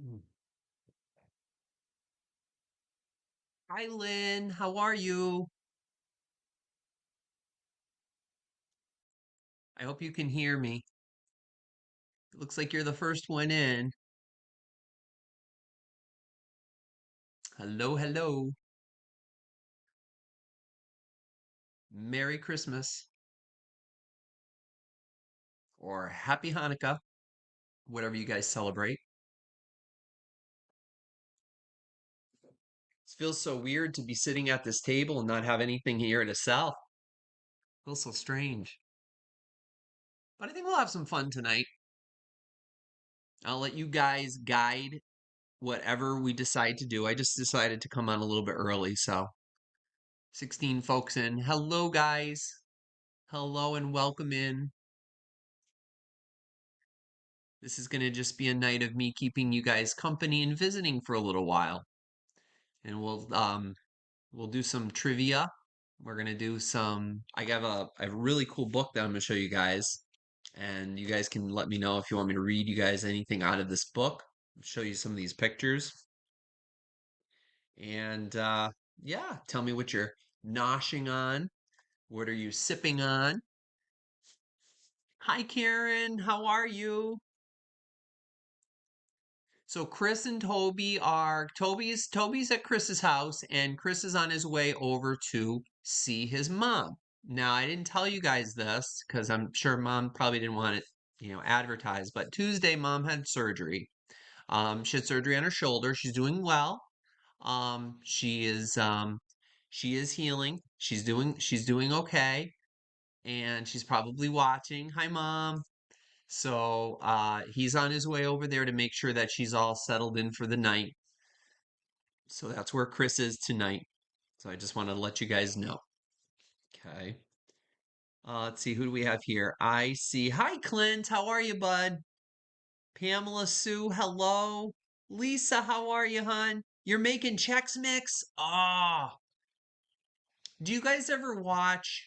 Mm. Hi, Lynn. How are you? I hope you can hear me. It looks like you're the first one in. Hello, hello. Merry Christmas or Happy Hanukkah, whatever you guys celebrate. It feels so weird to be sitting at this table and not have anything here to sell. Feels so strange. But I think we'll have some fun tonight. I'll let you guys guide whatever we decide to do. I just decided to come on a little bit early, so 16 folks in. Hello, guys. Hello and welcome in. This is going to just be a night of me keeping you guys company and visiting for a little while. And we'll do some trivia. We're going to do some I have a really cool book that I'm going to show you guys. And you guys can let me know if you want me to read you guys anything out of this book. I'll show you some of these pictures. And yeah, tell me what you're noshing on. What are you sipping on? Hi Karen, how are you? So Chris and Toby are Toby's at Chris's house and Chris is on his way over to see his mom. Now I didn't tell you guys this because I'm sure mom probably didn't want it, advertised, but Tuesday mom had surgery. She had surgery on her shoulder. She's doing well. She is healing. She's doing okay and she's probably watching. Hi mom. So he's on his way over there to make sure that she's all settled in for the night. So that's where Chris is tonight. So I just wanted to let you guys know. Okay. Let's see, who do we have here? I see. Hi, Clint. How are you, bud? Pamela Sue, hello. Lisa, how are you, hon? You're making Chex Mix? Ah. Do you guys ever watch?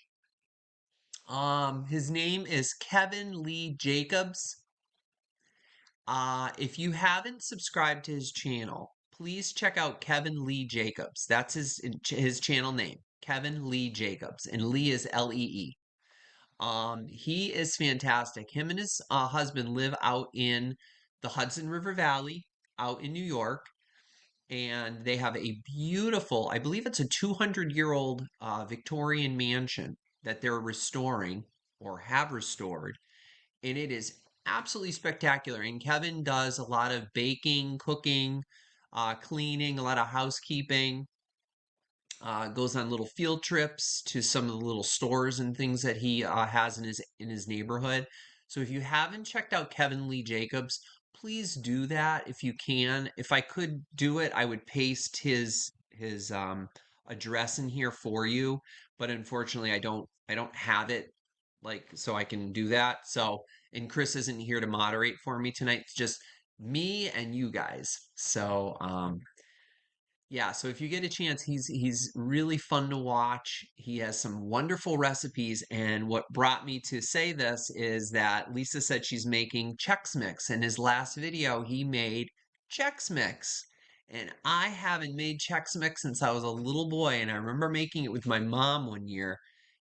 His name is Kevin Lee Jacobs. If you haven't subscribed to his channel, please check out Kevin Lee Jacobs. That's his channel name, Kevin Lee Jacobs, and Lee is Lee. He is fantastic. Him and his husband live out in the Hudson River Valley, out in New York, and they have a beautiful, I believe it's a 200-year-old Victorian mansion that they're restoring or have restored, and it is absolutely spectacular. And Kevin does a lot of baking, cooking, cleaning, a lot of housekeeping. Goes on little field trips to some of the little stores and things that he has in his neighborhood. So if you haven't checked out Kevin Lee Jacobs, please do that if you can. If I could do it, I would paste his address in here for you, but unfortunately, I don't have it like so I can do that. So and Chris isn't here to moderate for me tonight. It's just me and you guys. So yeah, so if you get a chance, he's really fun to watch. He has some wonderful recipes, and what brought me to say this is that Lisa said she's making Chex Mix. In his last video, he made Chex Mix. And I haven't made Chex Mix since I was a little boy, and I remember making it with my mom one year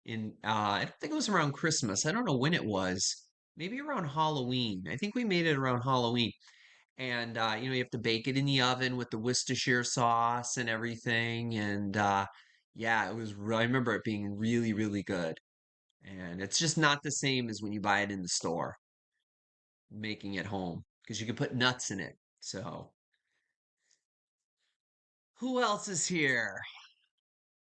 in I don't think it was around Christmas. I don't know when it was. Maybe around Halloween. I think we made it around Halloween. And you have to bake it in the oven with the Worcestershire sauce and everything. And yeah, I remember it being really, really good. And it's just not the same as when you buy it in the store, making it home, because you can put nuts in it. So, who else is here?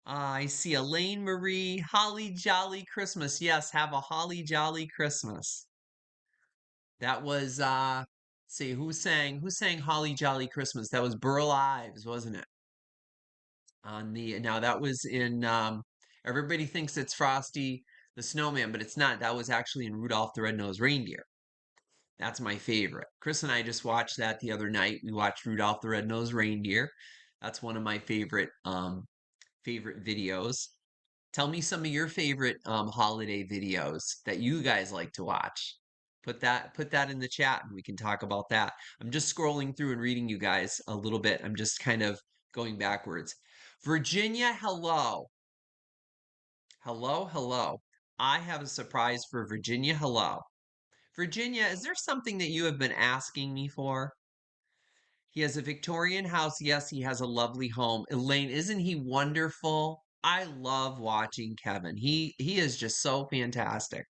I see Elaine Marie, Holly Jolly Christmas. Yes, have a Holly Jolly Christmas. That was see who sang Holly Jolly Christmas? That was Burl Ives, wasn't it? On the now that was in everybody thinks it's Frosty the Snowman, but it's not. That was actually in Rudolph the Red-Nosed Reindeer. That's my favorite. Chris and I just watched that the other night. We watched Rudolph the Red-Nosed Reindeer. That's one of my favorite videos. Tell me some of your favorite holiday videos that you guys like to watch. Put that in the chat and we can talk about that. I'm just scrolling through and reading you guys a little bit. I'm just kind of going backwards. Virginia, hello. Hello, hello. I have a surprise for Virginia. Hello. Virginia, is there something that you have been asking me for? He has a Victorian house. Yes, he has a lovely home. Elaine, isn't he wonderful? I love watching Kevin. He is just so fantastic.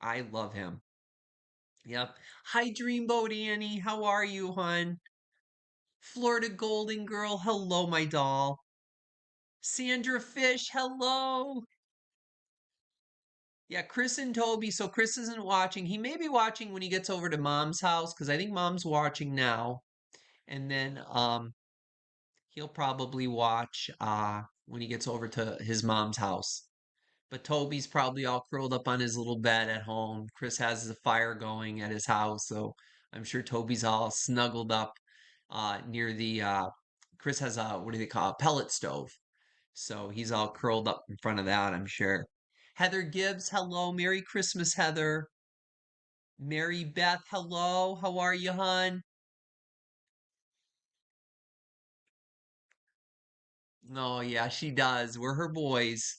I love him. Yep. Hi, Dreamboat Annie. How are you, hon? Florida Golden Girl. Hello, my doll. Sandra Fish. Hello. Yeah, Chris and Toby. So Chris isn't watching. He may be watching when he gets over to Mom's house because I think Mom's watching now. And then he'll probably watch when he gets over to his mom's house. But Toby's probably all curled up on his little bed at home. Chris has the fire going at his house, so I'm sure Toby's all snuggled up near the Chris has a what do they call it? A pellet stove. So he's all curled up in front of that, I'm sure. Heather Gibbs, hello. Merry Christmas, Heather. Mary Beth, hello. How are you, hon? Oh, yeah, she does. We're her boys.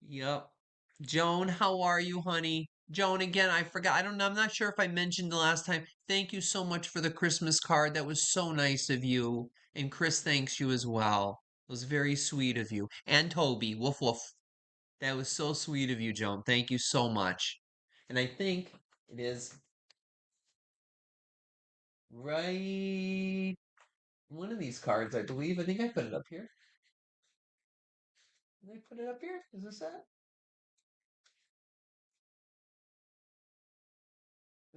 Yep. Joan, how are you, honey? Joan, again, I forgot. I don't know. I'm not sure if I mentioned the last time. Thank you so much for the Christmas card. That was so nice of you. And Chris thanks you as well. It was very sweet of you. And Toby, woof woof. That was so sweet of you, Joan. Thank you so much. And I think it is right one of these cards, I believe. I think I put it up here. Did I put it up here? Is this it?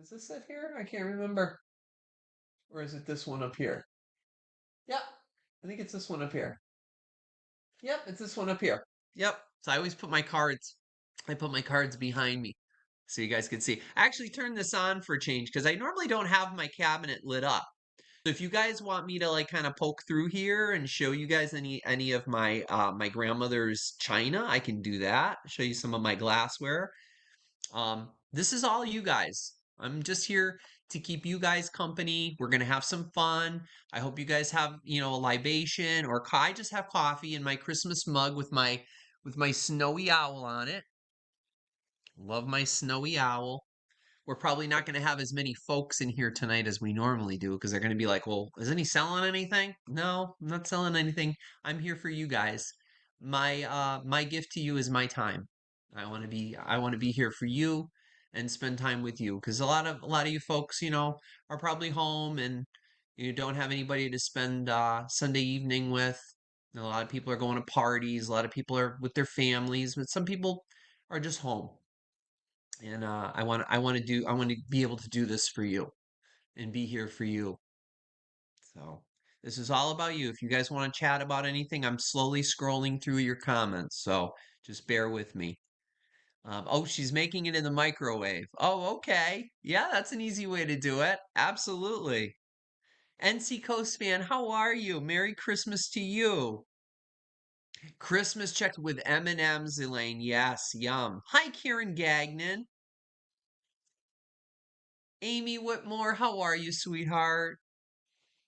Is this it here? I can't remember. Or is it this one up here? Yep. I think it's this one up here. Yep, it's this one up here. Yep. So I always put my cards, I put my cards behind me so you guys can see. I actually turned this on for a change because I normally don't have my cabinet lit up. So if you guys want me to like kind of poke through here and show you guys any of my my grandmother's china, I can do that. Show you some of my glassware. This is all you guys. I'm just here to keep you guys company. We're gonna have some fun. I hope you guys have, a libation or I just have coffee in my Christmas mug with my snowy owl on it. Love my snowy owl. We're probably not going to have as many folks in here tonight as we normally do because they're going to be like, well, isn't he selling anything? No, I'm not selling anything. I'm here for you guys. My gift to you is my time. I want to be here for you and spend time with you because a lot of you folks, are probably home and you don't have anybody to spend Sunday evening with. A lot of people are going to parties, a lot of people are with their families, but some people are just home and I want to be able to do this for you and be here for you. So this is all about you. If you guys want to chat about anything, I'm slowly scrolling through your comments, so just bear with me. Oh, she's making it in the microwave. Oh, okay. Yeah, that's an easy way to do it. Absolutely. NC Coast fan, how are you? Merry Christmas to you. Christmas checked with M&M's, Elaine. Yes, yum. Hi, Karen Gagnon. Amy Whitmore, how are you, sweetheart?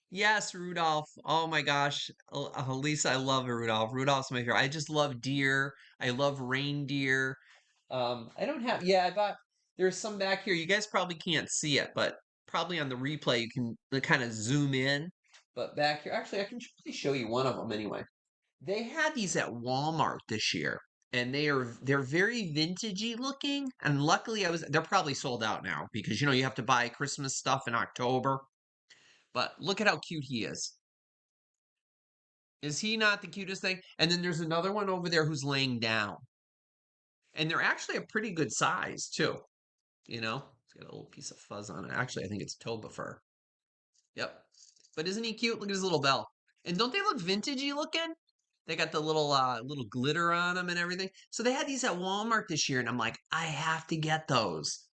Yes, Rudolph. Oh my gosh. Lisa, I love Rudolph. Rudolph's my favorite. I just love deer. I love reindeer. I don't have, yeah, I bought, there's some back here. You guys probably can't see it, but probably on the replay you can kind of zoom in. But back here, actually, I can probably show you one of them anyway. They had these at Walmart this year, and they're very vintagey looking. And luckily, they're probably sold out now because you have to buy Christmas stuff in October. But look at how cute he is. Is he not the cutest thing? And then there's another one over there who's laying down. And they're actually a pretty good size, too. It's got a little piece of fuzz on it. Actually, I think it's Toba fur. Yep. But isn't he cute? Look at his little bell. And don't they look vintagey looking? They got the little glitter on them and everything. So they had these at Walmart this year, and I'm like, I have to get those.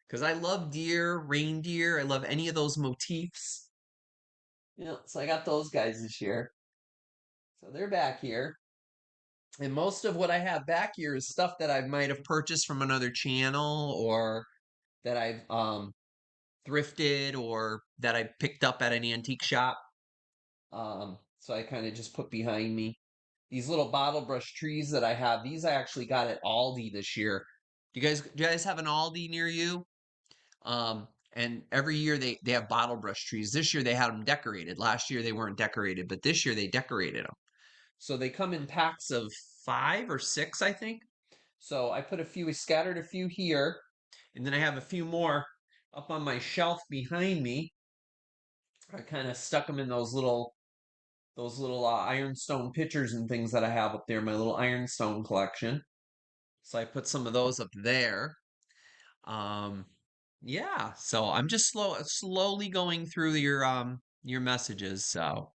Because I love deer, reindeer. I love any of those motifs. So I got those guys this year. So they're back here. And most of what I have back here is stuff that I might have purchased from another channel or that I've thrifted or that I picked up at an antique shop. So I kind of just put behind me. These little bottle brush trees that I have, these I actually got at Aldi this year. Do you guys have an Aldi near you? And every year they have bottle brush trees. This year they had them decorated. Last year they weren't decorated, but this year they decorated them. So they come in packs of 5 or 6, I think. So I put a few, scattered a few here, and then I have a few more up on my shelf behind me. I kind of stuck them in those little ironstone pitchers and things that I have up there, my little ironstone collection. So I put some of those up there. Um, yeah, so I'm just slowly going through your messages. So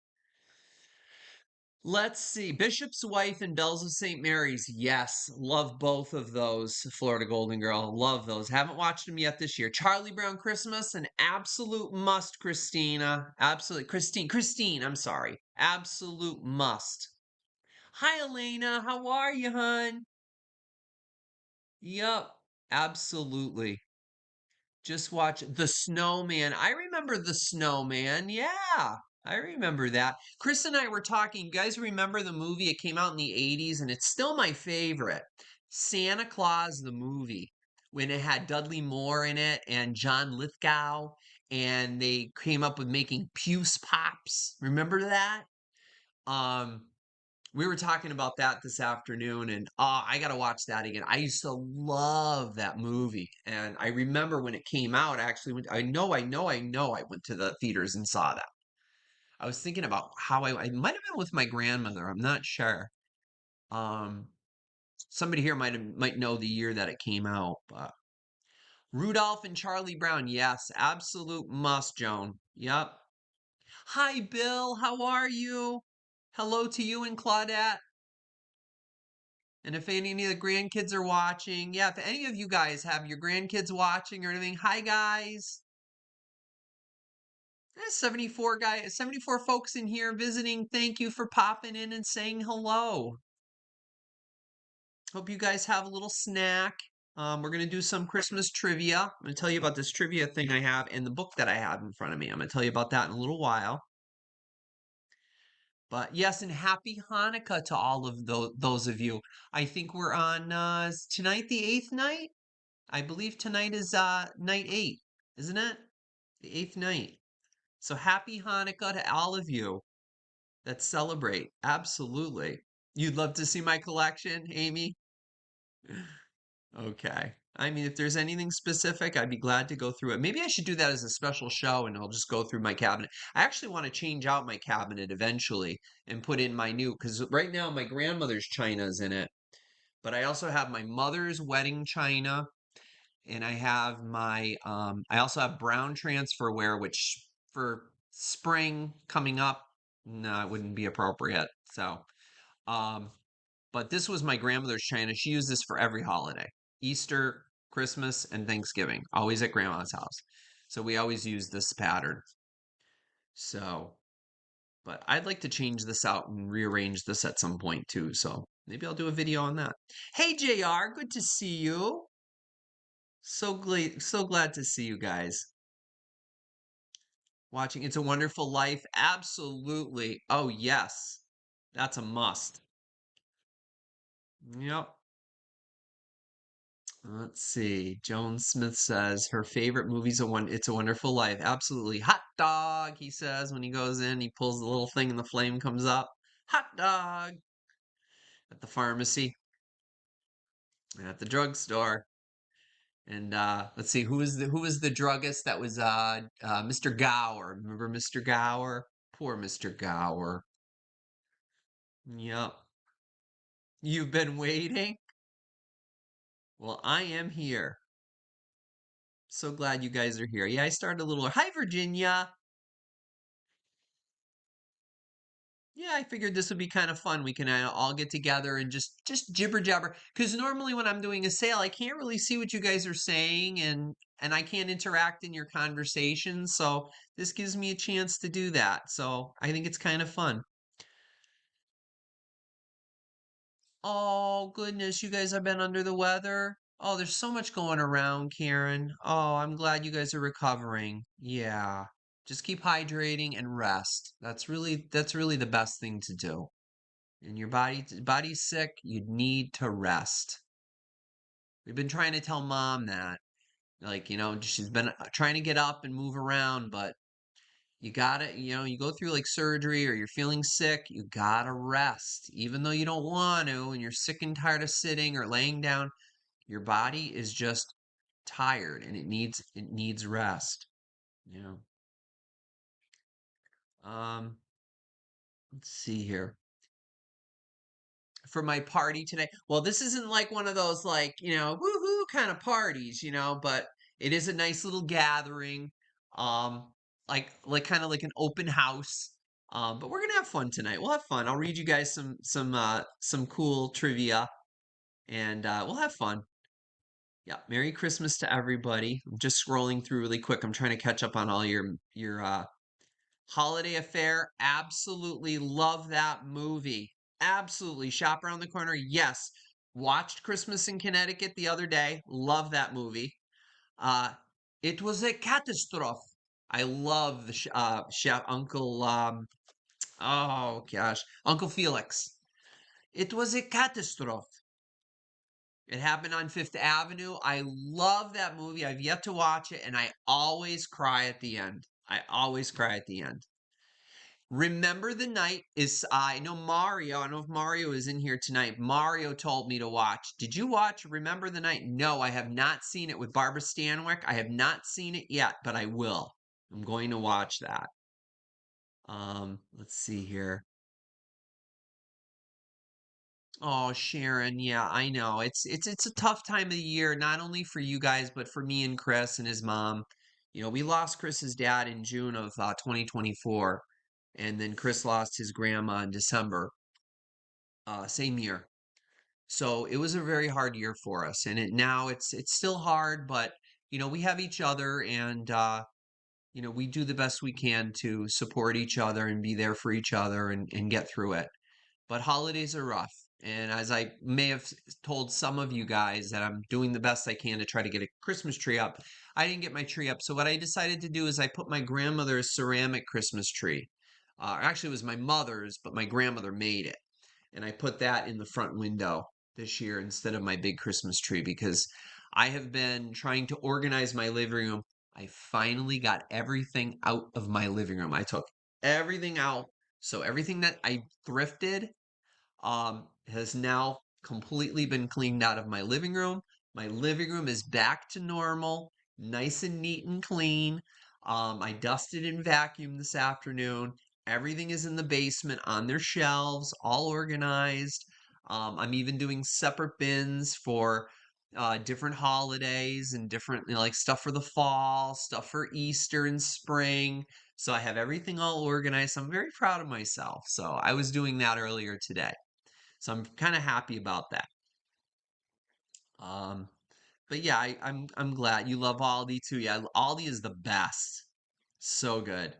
let's see. Bishop's Wife and Bells of St. Mary's. Yes, love both of those. Florida Golden Girl. Love those. Haven't watched them yet this year. Charlie Brown Christmas, an absolute must, Christina. Absolutely. Christine, I'm sorry. Absolute must. Hi, Elena. How are you, hun? Yup. Absolutely. Just watch The Snowman. I remember The Snowman. Yeah, I remember that. Chris and I were talking. You guys remember the movie? It came out in the 80s and it's still my favorite. Santa Claus, the movie, when it had Dudley Moore in it and John Lithgow, and they came up with making Puce Pops. Remember that? Um, we were talking about that this afternoon, and I gotta watch that again. I used to love that movie, and I remember when it came out. I actually went. I know. I went to the theaters and saw that. I was thinking about how I might have been with my grandmother. I'm not sure. Um, Somebody here might know the year that it came out, but Rudolph and Charlie Brown. Yes, absolute must, Joan. Yep. Hi, Bill. How are you? Hello to you and Claudette. And if any of the grandkids are watching, yeah, if any of you guys have your grandkids watching or anything, hi guys. There's 74 guys, 74 folks in here visiting. Thank you for popping in and saying hello. Hope you guys have a little snack. We're gonna do some Christmas trivia. I'm gonna tell you about this trivia thing I have and the book that I have in front of me. I'm gonna tell you about that in a little while. But yes, and happy Hanukkah to all of those of you. I think we're on is tonight the eighth night. I believe tonight is night 8, isn't it? The eighth night. So happy Hanukkah to all of you that celebrate. Absolutely. You'd love to see my collection, Amy? Okay. I mean, if there's anything specific, I'd be glad to go through it. Maybe I should do that as a special show and I'll just go through my cabinet. I actually want to change out my cabinet eventually and put in my new, because right now my grandmother's china is in it, but I also have my mother's wedding china. And I also have brown transferware, which for spring coming up, no, it wouldn't be appropriate. So, um, but this was my grandmother's china. She used this for every holiday: Easter, Christmas, and Thanksgiving, always at grandma's house. So we always use this pattern. So, but I'd like to change this out and rearrange this at some point too. So maybe I'll do a video on that. Hey, JR, good to see you. So glad to see you guys. Watching It's a Wonderful Life. Absolutely. Oh, yes. That's a must. Yep. Let's see. Joan Smith says her favorite movie's It's a Wonderful Life. Absolutely. Hot dog, he says when he goes in, he pulls the little thing and the flame comes up. Hot dog at the pharmacy, at the drugstore. And let's see, who was the druggist? That was Mr. Gower. Remember Mr. Gower? Poor Mr. Gower. Yep. You've been waiting? Well, I am here. So glad you guys are here. Yeah, I started a little. Hi, Virginia. Yeah, I figured this would be kind of fun. We can all get together and just jibber jabber. Because normally when I'm doing a sale, I can't really see what you guys are saying, and I can't interact in your conversation. So this gives me a chance to do that. So I think it's kind of fun. Oh, goodness, you guys have been under the weather? Oh, there's so much going around, Karen. Oh, I'm glad you guys are recovering. Yeah. Just keep hydrating and rest. That's really the best thing to do. And your body's sick, you need to rest. We've been trying to tell mom that. Like, she's been trying to get up and move around, but you gotta, you go through like surgery or you're feeling sick, you gotta rest. Even though you don't want to and you're sick and tired of sitting or laying down, your body is just tired and it needs rest. You know. Um, let's see here. For my party today. Well, this isn't like one of those like, woohoo kind of parties, but it is a nice little gathering. Um, like kind of like an open house. But we're gonna have fun tonight. We'll have fun. I'll read you guys some cool trivia and we'll have fun. Yeah, Merry Christmas to everybody. I'm just scrolling through really quick. I'm trying to catch up on all your Holiday Affair. Absolutely love that movie. Absolutely. Shop Around the Corner. Yes. Watched Christmas in Connecticut the other day. Love that movie. Uh, it was a catastrophe. I love the chef Uncle oh gosh, Uncle Felix. It was a catastrophe. It happened on Fifth Avenue. I love that movie. I've yet to watch it, and I always cry at the end. I always cry at the end. Remember the Night is I know Mario. I don't know if Mario is in here tonight. Mario told me to watch. Did you watch Remember the Night? No, I have not seen it with Barbara Stanwyck. I have not seen it yet, but I will. I'm going to watch that. Let's see here. Oh, Sharon, yeah, I know. It's a tough time of the year, not only for you guys, but for me and Chris and his mom. We lost Chris's dad in June of 2024, and then Chris lost his grandma in December, same year. So it was a very hard year for us, and it's still hard, but we have each other, and we do the best we can to support each other and be there for each other and get through it. But holidays are rough. And as I may have told some of you guys that I'm doing the best I can to try to get a Christmas tree up, I didn't get my tree up. So what I decided to do is I put my grandmother's ceramic Christmas tree. Actually, it was my mother's, but my grandmother made it. And I put that in the front window this year instead of my big Christmas tree because I have been trying to organize my living room. I finally got everything out of my living room. I took everything out. So everything that I thrifted has now completely been cleaned out of my living room. My living room is back to normal, nice and neat and clean. I dusted and vacuumed this afternoon. Everything is in the basement on their shelves, all organized. I'm even doing separate bins for different holidays and different, like stuff for the fall, stuff for Easter and spring. So I have everything all organized. I'm very proud of myself. So I was doing that earlier today. So I'm kind of happy about that. Um, but yeah, I'm glad you love Aldi too. Yeah, Aldi is the best. So good.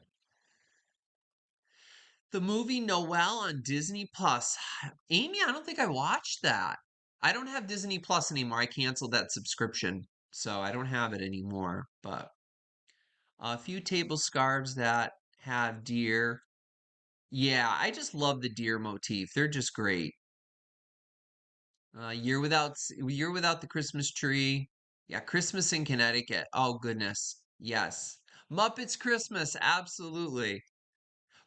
The movie Noel on Disney Plus. Amy, I don't think I watched that. I don't have Disney Plus anymore. I canceled that subscription, so I don't have it anymore. But a few table scarves that have deer. Yeah, I just love the deer motif. They're just great. Year without the Christmas tree. Yeah, Christmas in Connecticut. Oh goodness. Yes. Muppets Christmas, absolutely.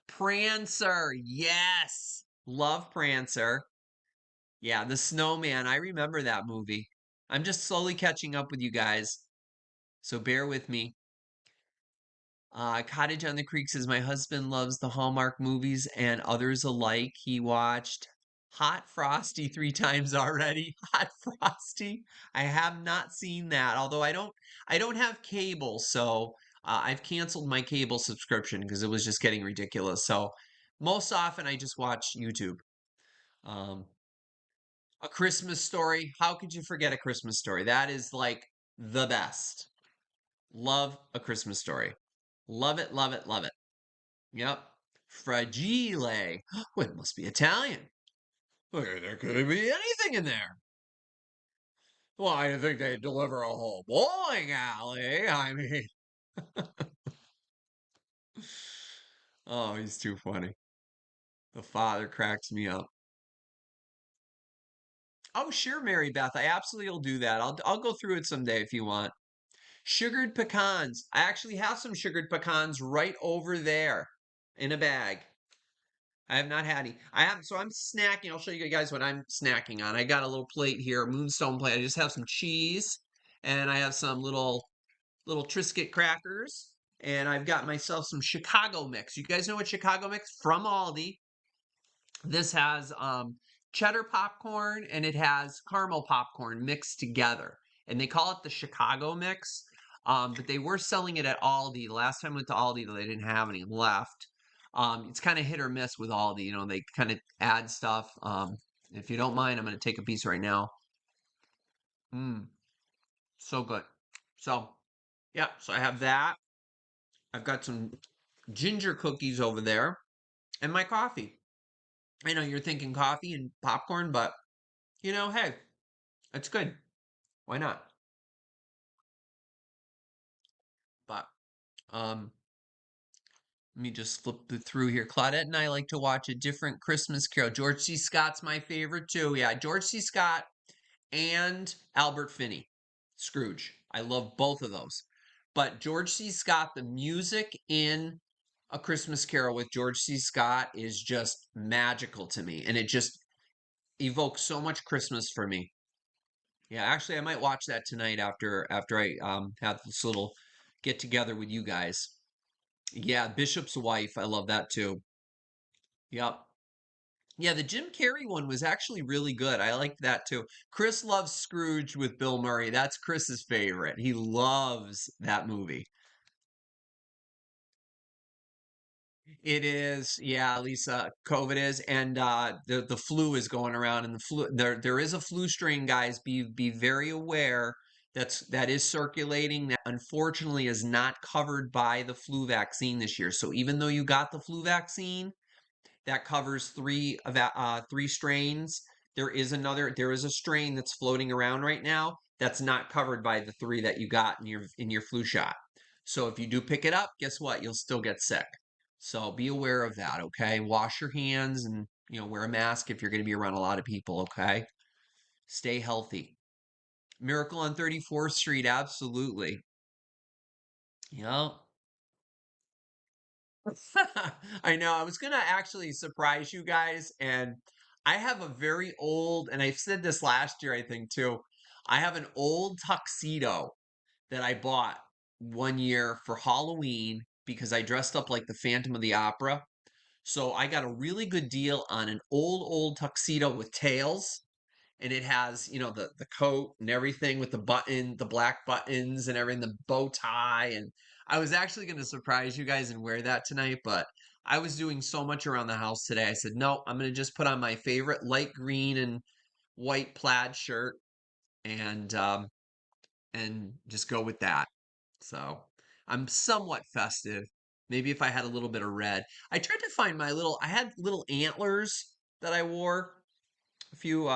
Prancer. Yes. Love Prancer. Yeah, the Snowman. I remember that movie. I'm just slowly catching up with you guys, so bear with me. Cottage on the Creek says my husband loves the Hallmark movies and others alike. He watched Hot Frosty 3 times already. Hot Frosty. I have not seen that, although I don't have cable, so I've canceled my cable subscription because it was just getting ridiculous. So most often I just watch YouTube. Um, a Christmas Story. How could you forget A Christmas Story? That is like the best. Love A Christmas Story. Love it, love it, love it. Yep. Fragile. Oh, it must be Italian. Okay, there could be anything in there. Well, I think they deliver a whole bowling alley. I mean, oh, he's too funny. The father cracks me up. Oh, sure, Mary Beth. I absolutely will do that. I'll go through it someday if you want. Sugared pecans. I actually have some sugared pecans right over there in a bag. I have not had any. I have, so I'm snacking. I'll show you guys what I'm snacking on. I got a little plate here, a moonstone plate. I just have some cheese and I have some little Triscuit crackers and I've got myself some Chicago mix. You guys know what Chicago mix from Aldi? This has cheddar popcorn and it has caramel popcorn mixed together. And they call it the Chicago mix. But they were selling it at Aldi. The last time I went to Aldi, they didn't have any left. It's kind of hit or miss with Aldi. You know, they kind of add stuff. If you don't mind, I'm going to take a piece right now. Mmm, so good. So, yeah, so I have that. I've got some ginger cookies over there and my coffee. I know you're thinking coffee and popcorn, but hey, it's good. Why not? But um, let me just flip through here. Claudette and I like to watch a different Christmas Carol. George C. Scott's my favorite too. Yeah, George C. Scott and Albert Finney, Scrooge. I love both of those. But George C. Scott, the music in A Christmas Carol with George C. Scott is just magical to me, and it just evokes so much Christmas for me. Yeah, actually, I might watch that tonight after I have this little get together with you guys. Yeah, Bishop's Wife. I love that too. Yep. Yeah, the Jim Carrey one was actually really good. I liked that too. Chris loves Scrooge with Bill Murray. That's Chris's favorite. He loves that movie. It is, yeah, Lisa, COVID is, and the flu is going around, and the flu there is a flu strain, guys. Be very aware that is circulating. That unfortunately is not covered by the flu vaccine this year. So even though you got the flu vaccine, that covers three strains. There is a strain that's floating around right now that's not covered by the three that you got in your flu shot. So if you do pick it up, guess what? You'll still get sick. So be aware of that, okay? Wash your hands and wear a mask if you're going to be around a lot of people, okay? Stay healthy. Miracle on 34th Street, absolutely. Yep. I know. I was gonna actually surprise you guys, and I have a very old, and I've said this last year, I think too. I have an old tuxedo that I bought one year for Halloween because I dressed up like the Phantom of the Opera. So I got a really good deal on an old tuxedo with tails and it has the coat and everything with the black buttons and everything, the bow tie. And I was actually going to surprise you guys and wear that tonight, but I was doing so much around the house today. I said no, I'm going to just put on my favorite light green and white plaid shirt and just go with that. So I'm somewhat festive. Maybe if I had a little bit of red. I tried to find I had little antlers that I wore a few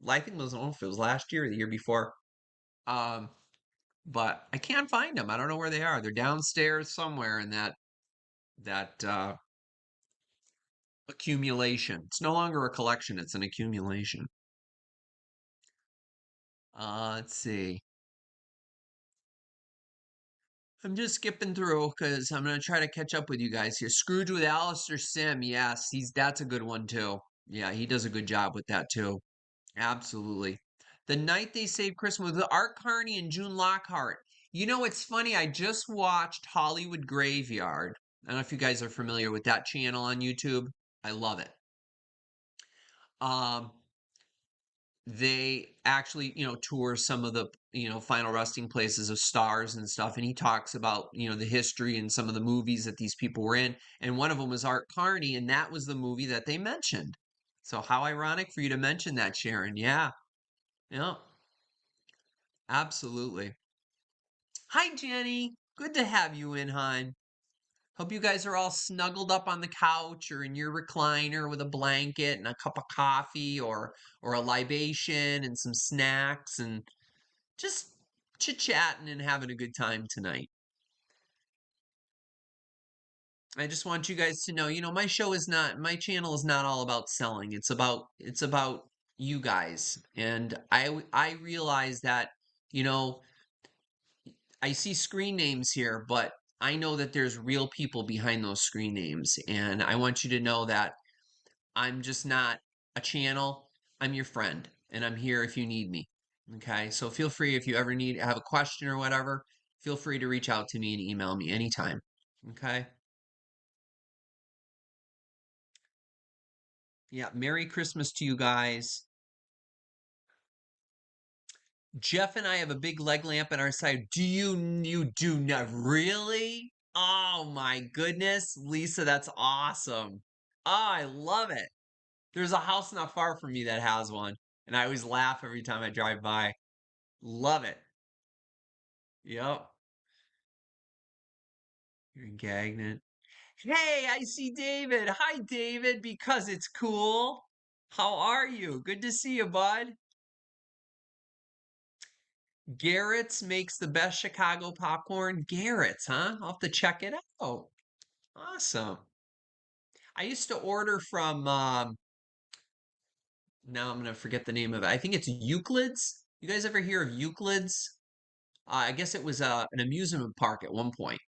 I think it was, I don't know if it was last year or the year before. Um, but I can't find them. I don't know where they are. They're downstairs somewhere in that accumulation. It's no longer a collection, it's an accumulation. Let's see. I'm just skipping through because I'm gonna try to catch up with you guys here. Scrooge with Alistair Sim, yes, that's a good one too. Yeah, he does a good job with that too. Absolutely. The Night They Saved Christmas with Art Carney and June Lockhart. It's funny. I just watched Hollywood Graveyard. I don't know if you guys are familiar with that channel on YouTube. I love it. Um, they actually, tour some of the, final resting places of stars and stuff. And he talks about, the history and some of the movies that these people were in. And one of them was Art Carney, and that was the movie that they mentioned. So how ironic for you to mention that, Sharon. Yeah. Yeah. Absolutely. Hi, Jenny. Good to have you in, hon. Hope you guys are all snuggled up on the couch or in your recliner with a blanket and a cup of coffee or a libation and some snacks and just chit-chatting and having a good time tonight. I just want you guys to know, my channel is not all about selling. It's about you guys. And I realize that, you know, I see screen names here, but I know that there's real people behind those screen names. And I want you to know that I'm just not a channel. I'm your friend, and I'm here if you need me. Okay. So feel free if you ever have a question or whatever, feel free to reach out to me and email me anytime. Okay. Yeah. Merry Christmas to you guys. Jeff and I have a big leg lamp on our side. You do not really? Oh my goodness, Lisa, that's awesome. Oh, I love it. There's a house not far from me that has one, and I always laugh every time I drive by. Love it. Yep. You're gagging it. Hey, I see David. Hi, David, because it's cool. How are you? Good to see you, bud. Garrett's makes the best Chicago popcorn. Garrett's, huh? I'll have to check it out. Awesome. I used to order from now I'm gonna forget the name of it. I think it's Euclid's. You guys ever hear of Euclid's? I guess it was an amusement park at one point,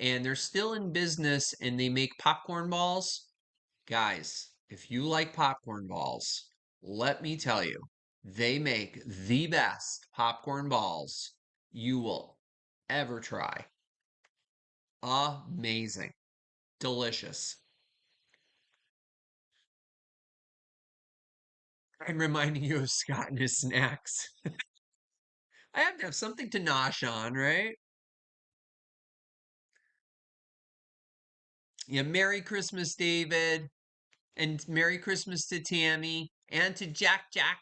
and they're still in business, and they make popcorn balls. Guys, if you like popcorn balls, let me tell you, they make the best popcorn balls you will ever try. Amazing, delicious. I'm reminding you of Scott and his snacks. I have to have something to nosh on, right? Yeah, Merry Christmas, David. And Merry Christmas to Tammy and to Jack Jack.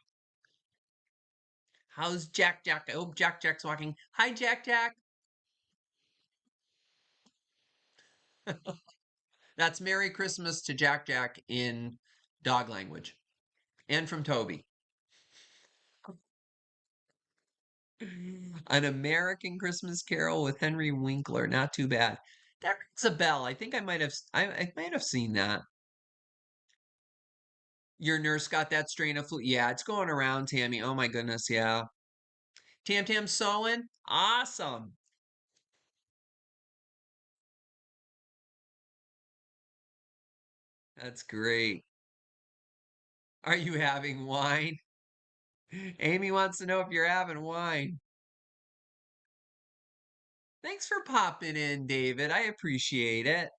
How's Jack Jack? I hope Jack Jack's walking. Hi, Jack Jack. That's Merry Christmas to Jack Jack in dog language and from Toby. An American Christmas Carol with Henry Winkler. Not too bad. That rings a bell. I think I might have seen that. Your nurse got that strain of flu. Yeah, it's going around, Tammy. Oh my goodness, yeah. Tam Tam sewing? Awesome. That's great. Are you having wine? Amy wants to know if you're having wine. Thanks for popping in, David. I appreciate it.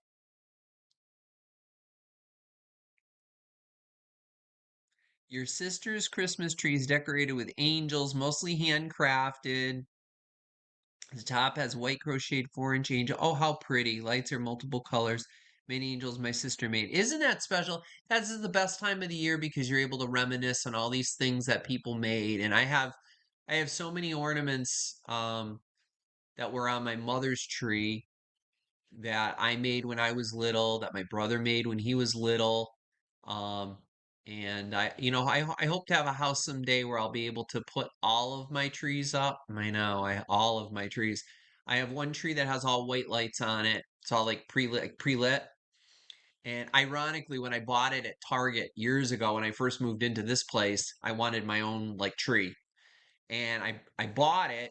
Your sister's Christmas tree is decorated with angels, mostly handcrafted. The top has white crocheted 4-inch angel. Oh, how pretty. Lights are multiple colors. Many angels my sister made. Isn't that special? That's the best time of the year because you're able to reminisce on all these things that people made. And I have so many ornaments that were on my mother's tree that I made when I was little, that my brother made when he was little. Um, and I hope to have a house someday where I'll be able to put all of my trees up. I know, all of my trees. I have one tree that has all white lights on it. It's all like pre-lit. And ironically, when I bought it at Target years ago, when I first moved into this place, I wanted my own like tree. And I bought it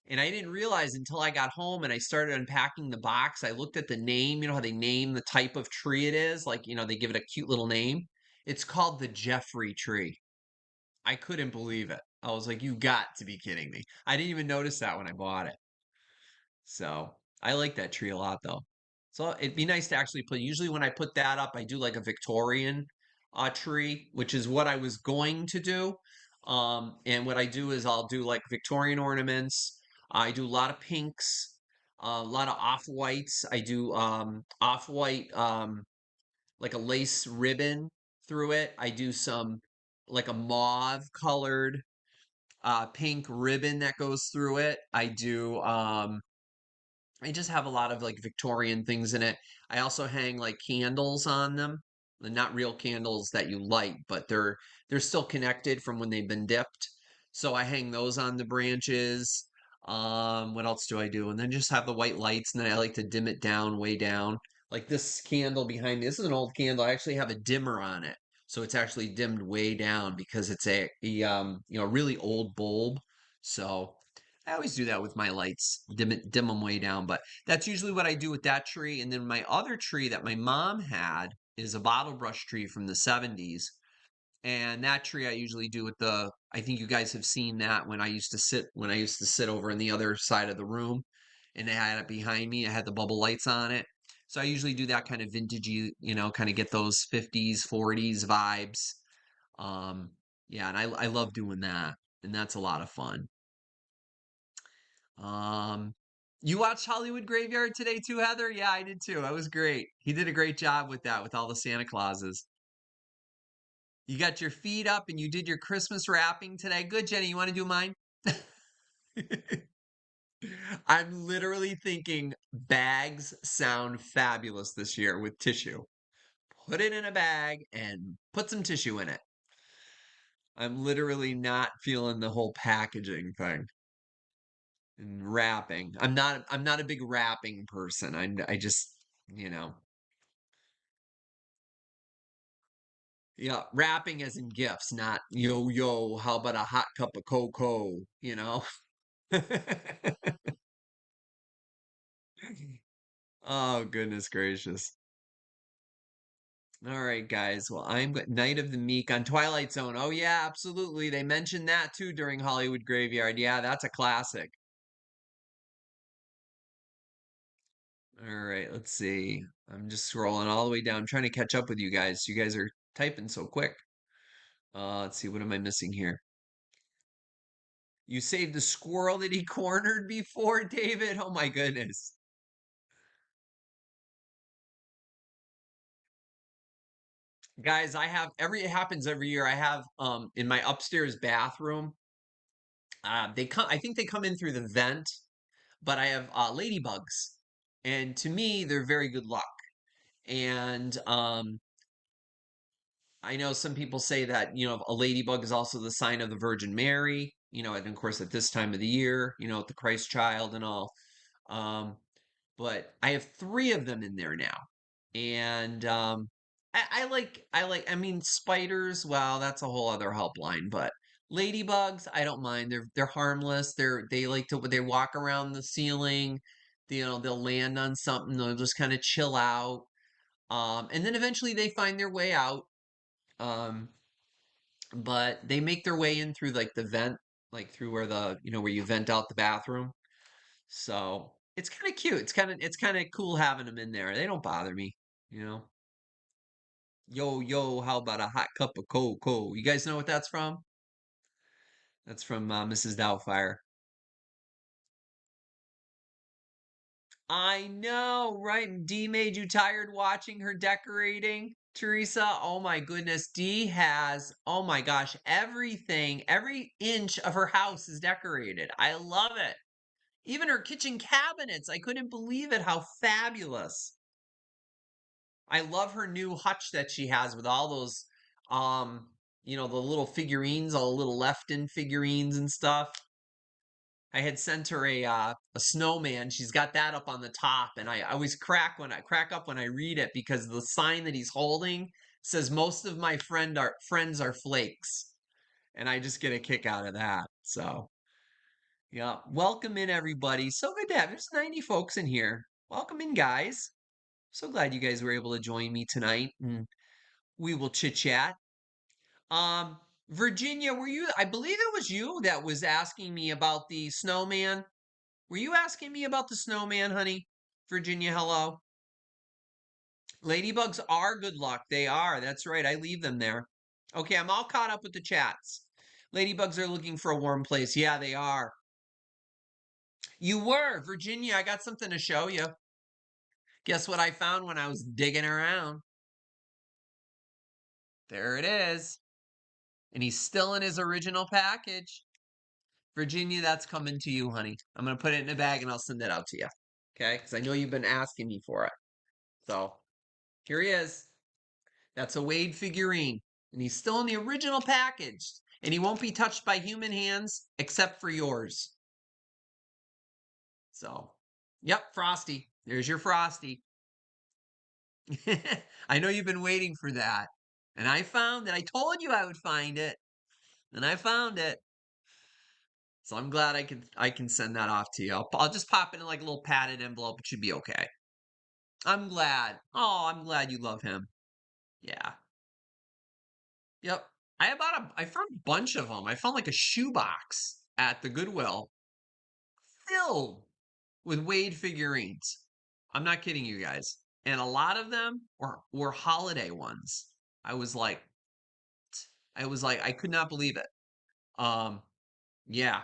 and I didn't realize until I got home and I started unpacking the box. I looked at the name, you know how they name the type of tree it is? Like, they give it a cute little name. It's called the Jeffrey tree. I couldn't believe it. I was like, you got to be kidding me. I didn't even notice that when I bought it. So I like that tree a lot though. So it'd be nice to actually put, usually when I put that up, I do like a Victorian tree, which is what I was going to do. And what I do is I'll do like Victorian ornaments. I do a lot of pinks, a lot of off-whites. I do off-white, like a lace ribbon through it. I do some like a mauve colored pink ribbon that goes through it. I do I just have a lot of like Victorian things in it. I also hang like candles on them. They're not real candles that you light, but they're still connected from when they've been dipped. So I hang those on the branches. What else do I do? And then just have the white lights, and then I like to dim it down, way down. Like this candle behind me. This is an old candle. I actually have a dimmer on it. So it's actually dimmed way down because it's a really old bulb. So I always do that with my lights, dim them way down. But that's usually what I do with that tree. And then my other tree that my mom had is a bottle brush tree from the 70s. And that tree I usually do with I think you guys have seen that when I used to sit over in the other side of the room and they had it behind me. I had the bubble lights on it. So I usually do that kind of vintagey, kind of get those 50s, 40s vibes. Um, yeah, and I love doing that. And that's a lot of fun. Um, you watched Hollywood Graveyard today too, Heather? Yeah, I did too. That was great. He did a great job with that, with all the Santa Clauses. You got your feet up and you did your Christmas wrapping today. Good, Jenny. You want to do mine? I'm literally thinking bags sound fabulous this year with tissue. Put it in a bag and put some tissue in it. I'm literally not feeling the whole packaging thing and wrapping. I'm not a big wrapping person. I just, you know, yeah, wrapping as in gifts, not yo yo, how about a hot cup of cocoa, you know? Oh, goodness gracious. All right, guys. Well, Night of the Meek on Twilight Zone. Oh, yeah, absolutely. They mentioned that too during Hollywood Graveyard. Yeah, that's a classic. All right, let's see. I'm just scrolling all the way down, trying to catch up with you guys. You guys are typing so quick. Let's see, what am I missing here? You saved the squirrel that he cornered before, David? Oh my goodness. Guys, it happens every year. I have in my upstairs bathroom, I think they come in through the vent, but I have ladybugs. And to me, they're very good luck. And I know some people say that, a ladybug is also the sign of the Virgin Mary, and of course at this time of the year, with the Christ child and all. Um, but I have three of them in there now. And I mean, spiders, well, that's a whole other helpline, but ladybugs, I don't mind. They're harmless. They walk around the ceiling. They'll land on something. They'll just kind of chill out. And then eventually they find their way out. Um, but they make their way in through like the vent, like through where you vent out the bathroom. So it's kind of cute. It's kind of cool having them in there. They don't bother me, you know. Yo, yo, how about a hot cup of cocoa? You guys know what that's from? That's from Mrs. Doubtfire. I know, right? And Dee made you tired watching her decorating, Teresa. Oh my goodness. Dee has, oh my gosh, every inch of her house is decorated. I love it. Even her kitchen cabinets. I couldn't believe it. How fabulous. I love her new hutch that she has with all those, the little figurines, all the little Lefton figurines and stuff. I had sent her a snowman. She's got that up on the top, and I always crack up when I read it because the sign that he's holding says most of my friends are flakes, and I just get a kick out of that. So yeah, welcome in everybody. So good to have. There's 90 folks in here. Welcome in, guys. So glad you guys were able to join me tonight, and we will chit chat. Um, Virginia, I believe it was you that was asking me about the snowman. Were you asking me about the snowman, honey? Virginia, hello. Ladybugs are good luck. They are. That's right. I leave them there. Okay, I'm all caught up with the chats. Ladybugs are looking for a warm place. Yeah, they are. You were, Virginia. I got something to show you. Guess what I found when I was digging around? There it is. And he's still in his original package. Virginia, that's coming to you, honey. I'm going to put it in a bag and I'll send it out to you. Okay, because I know you've been asking me for it. So here he is. That's a Wade figurine. And he's still in the original package. And he won't be touched by human hands except for yours. So, yep, Frosty. There's your Frosty. I know you've been waiting for that. And I found it. I told you I would find it. And I found it. So I'm glad I can send that off to you. I'll just pop it in like a little padded envelope. It should be okay. I'm glad. Oh, I'm glad you love him. Yeah. Yep. I found a bunch of them. I found like a shoebox at the Goodwill filled with Wade figurines. I'm not kidding you guys. And a lot of them were holiday ones. I was like, I could not believe it. Um, yeah,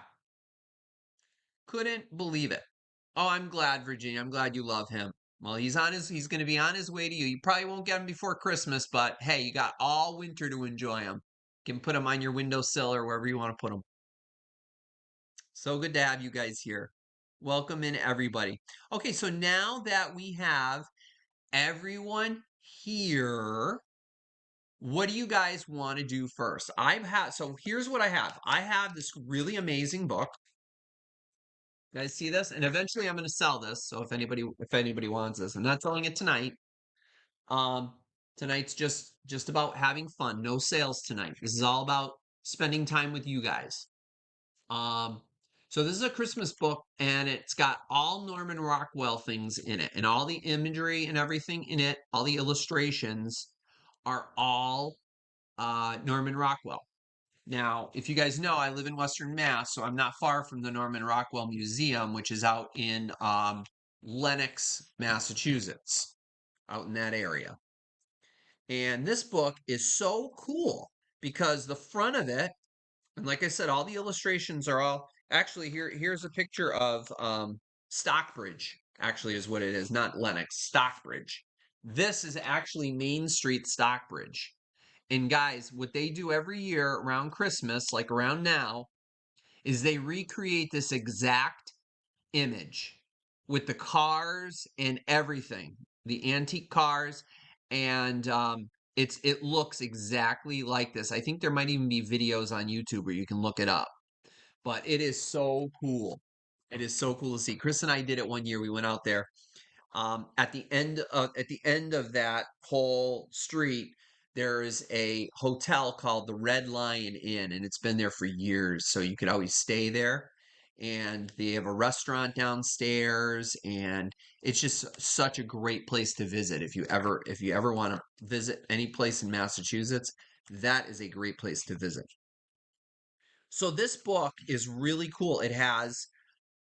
couldn't believe it. Oh, I'm glad, Virginia. I'm glad you love him. Well, he's going to be on his way to you. You probably won't get him before Christmas, but hey, you got all winter to enjoy him. You can put him on your windowsill or wherever you want to put him. So good to have you guys here. Welcome in, everybody. Okay, so now that we have everyone here, what do you guys want to do first? So here's what I have. I have this really amazing book. You guys see this? And eventually I'm going to sell this. So if anybody wants this, I'm not selling it tonight. Um, tonight's just about having fun. No sales tonight. This is all about spending time with you guys. Um, so this is a Christmas book, and it's got all Norman Rockwell things in it, and all the imagery and everything in it, all the illustrations are all Norman Rockwell. Now, if you guys know, I live in Western Mass, so I'm not far from the Norman Rockwell Museum, which is out in Lenox, Massachusetts, out in that area. And this book is so cool because the front of it, and like I said, all the illustrations are all actually here's a picture of Stockbridge, actually is what it is, not Lenox, Stockbridge. This is actually Main Street Stockbridge. And guys, what they do every year around Christmas, like around now, is they recreate this exact image with the cars and everything, the antique cars, and it looks exactly like this. I think there might even be videos on YouTube where you can look it up. But it is so cool. It is so cool to see. Chris and I did it one year. We went out there at the end of that whole street, there is a hotel called the Red Lion Inn, and it's been there for years. So you could always stay there. And they have a restaurant downstairs, and it's just such a great place to visit. If you ever want to visit any place in Massachusetts, that is a great place to visit. So this book is really cool. It has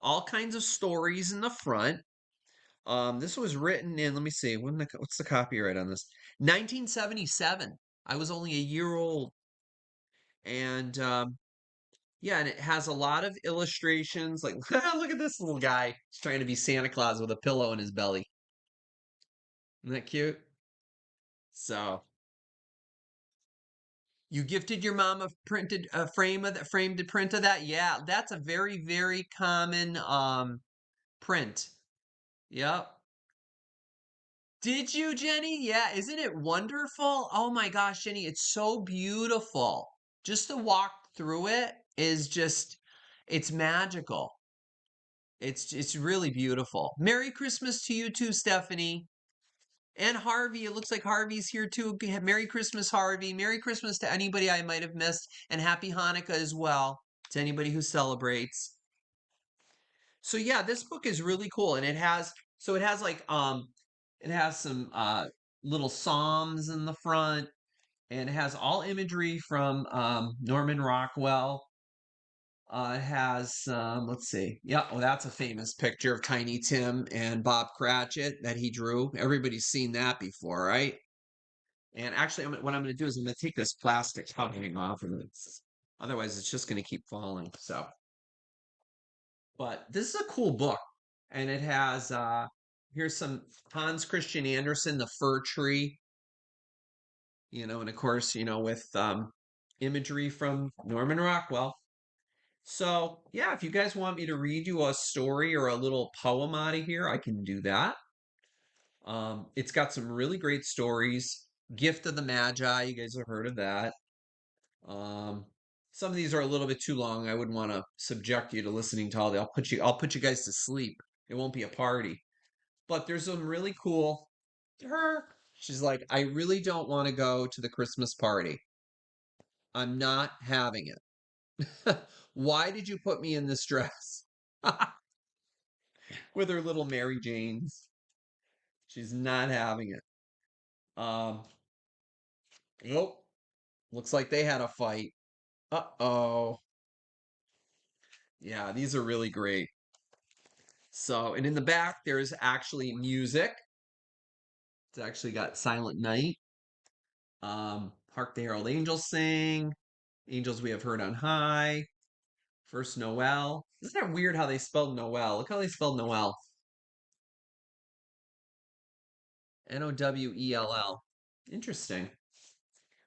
all kinds of stories in the front. This was written in, let me see, what's the copyright on this? 1977. I was only a year old. And yeah, and it has a lot of illustrations. Like, look at this little guy. He's trying to be Santa Claus with a pillow in his belly. Isn't that cute? So, you gifted your mom a framed print of that? Yeah, that's a very, very common print. Yep. Did you, Jenny? Yeah, isn't it wonderful? Oh my gosh, Jenny, it's so beautiful. Just to walk through it is it's magical. It's really beautiful. Merry Christmas to you too, Stephanie. And Harvey, it looks like Harvey's here too. Merry Christmas, Harvey. Merry Christmas to anybody I might have missed, and Happy Hanukkah as well to anybody who celebrates. So yeah, this book is really cool, and it has some little psalms in the front, and it has all imagery from Norman Rockwell. It has let's see, yeah, well, that's a famous picture of Tiny Tim and Bob Cratchit that he drew. Everybody's seen that before, right? And actually, what I'm going to do is I'm going to take this plastic covering off of it. Otherwise, it's just going to keep falling. So, but this is a cool book, and it has here's some Hans Christian Andersen, The Fir Tree, and of course, with imagery from Norman Rockwell. So, yeah, if you guys want me to read you a story or a little poem out of here, I can do that. It's got some really great stories. Gift of the Magi, you guys have heard of that. Um, some of these are a little bit too long. I wouldn't want to subject you to listening to all the. I'll put you guys to sleep. It won't be a party. But there's some really cool. Her. She's like, I really don't want to go to the Christmas party. I'm not having it. Why did you put me in this dress? With her little Mary Janes. She's not having it. Um, nope. Looks like they had a fight. Uh-oh. Yeah, these are really great. So, and in the back, there's actually music. It's actually got Silent Night. Hark the Herald Angels Sing. Angels We Have Heard on High. First Noel. Isn't that weird how they spelled Noel? Look how they spelled Noel. Nowell. Interesting.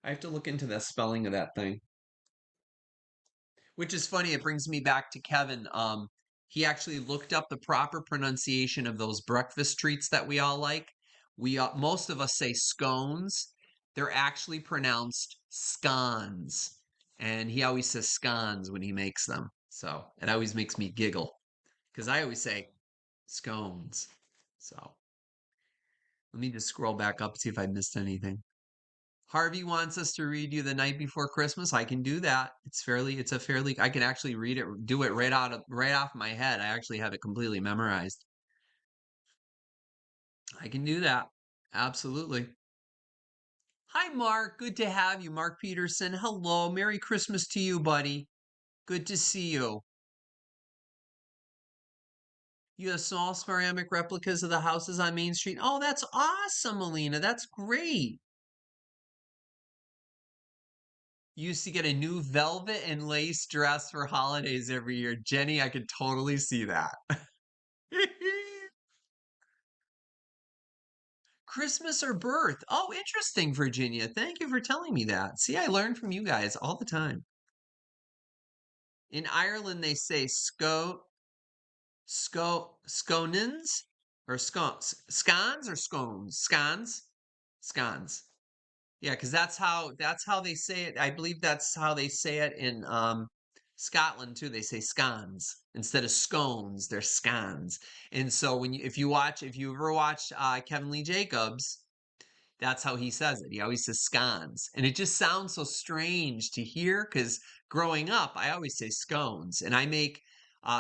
I have to look into the spelling of that thing. Which is funny. It brings me back to Kevin. He actually looked up the proper pronunciation of those breakfast treats that we all like. We most of us say scones. They're actually pronounced scones, and he always says scones when he makes them. So it always makes me giggle because I always say scones. So let me just scroll back up see if I missed anything. Harvey wants us to read you The Night Before Christmas. I can do that. I can actually read it, do it right off my head. I actually have it completely memorized. I can do that. Absolutely. Hi, Mark. Good to have you, Mark Peterson. Hello. Merry Christmas to you, buddy. Good to see you. You have small ceramic replicas of the houses on Main Street. Oh, that's awesome, Melina. That's great. You used to get a new velvet and lace dress for holidays every year. Jenny, I could totally see that. Christmas or birth? Oh, interesting, Virginia. Thank you for telling me that. See, I learn from you guys all the time. In Ireland, they say sconins or scones or scones, scones. Yeah, because that's how they say it. I believe that's how they say it in Scotland too. They say scones instead of scones. They're scones. And so if you ever watch Kevin Lee Jacobs, that's how he says it. He always says scones. And it just sounds so strange to hear because growing up, I always say scones. And I make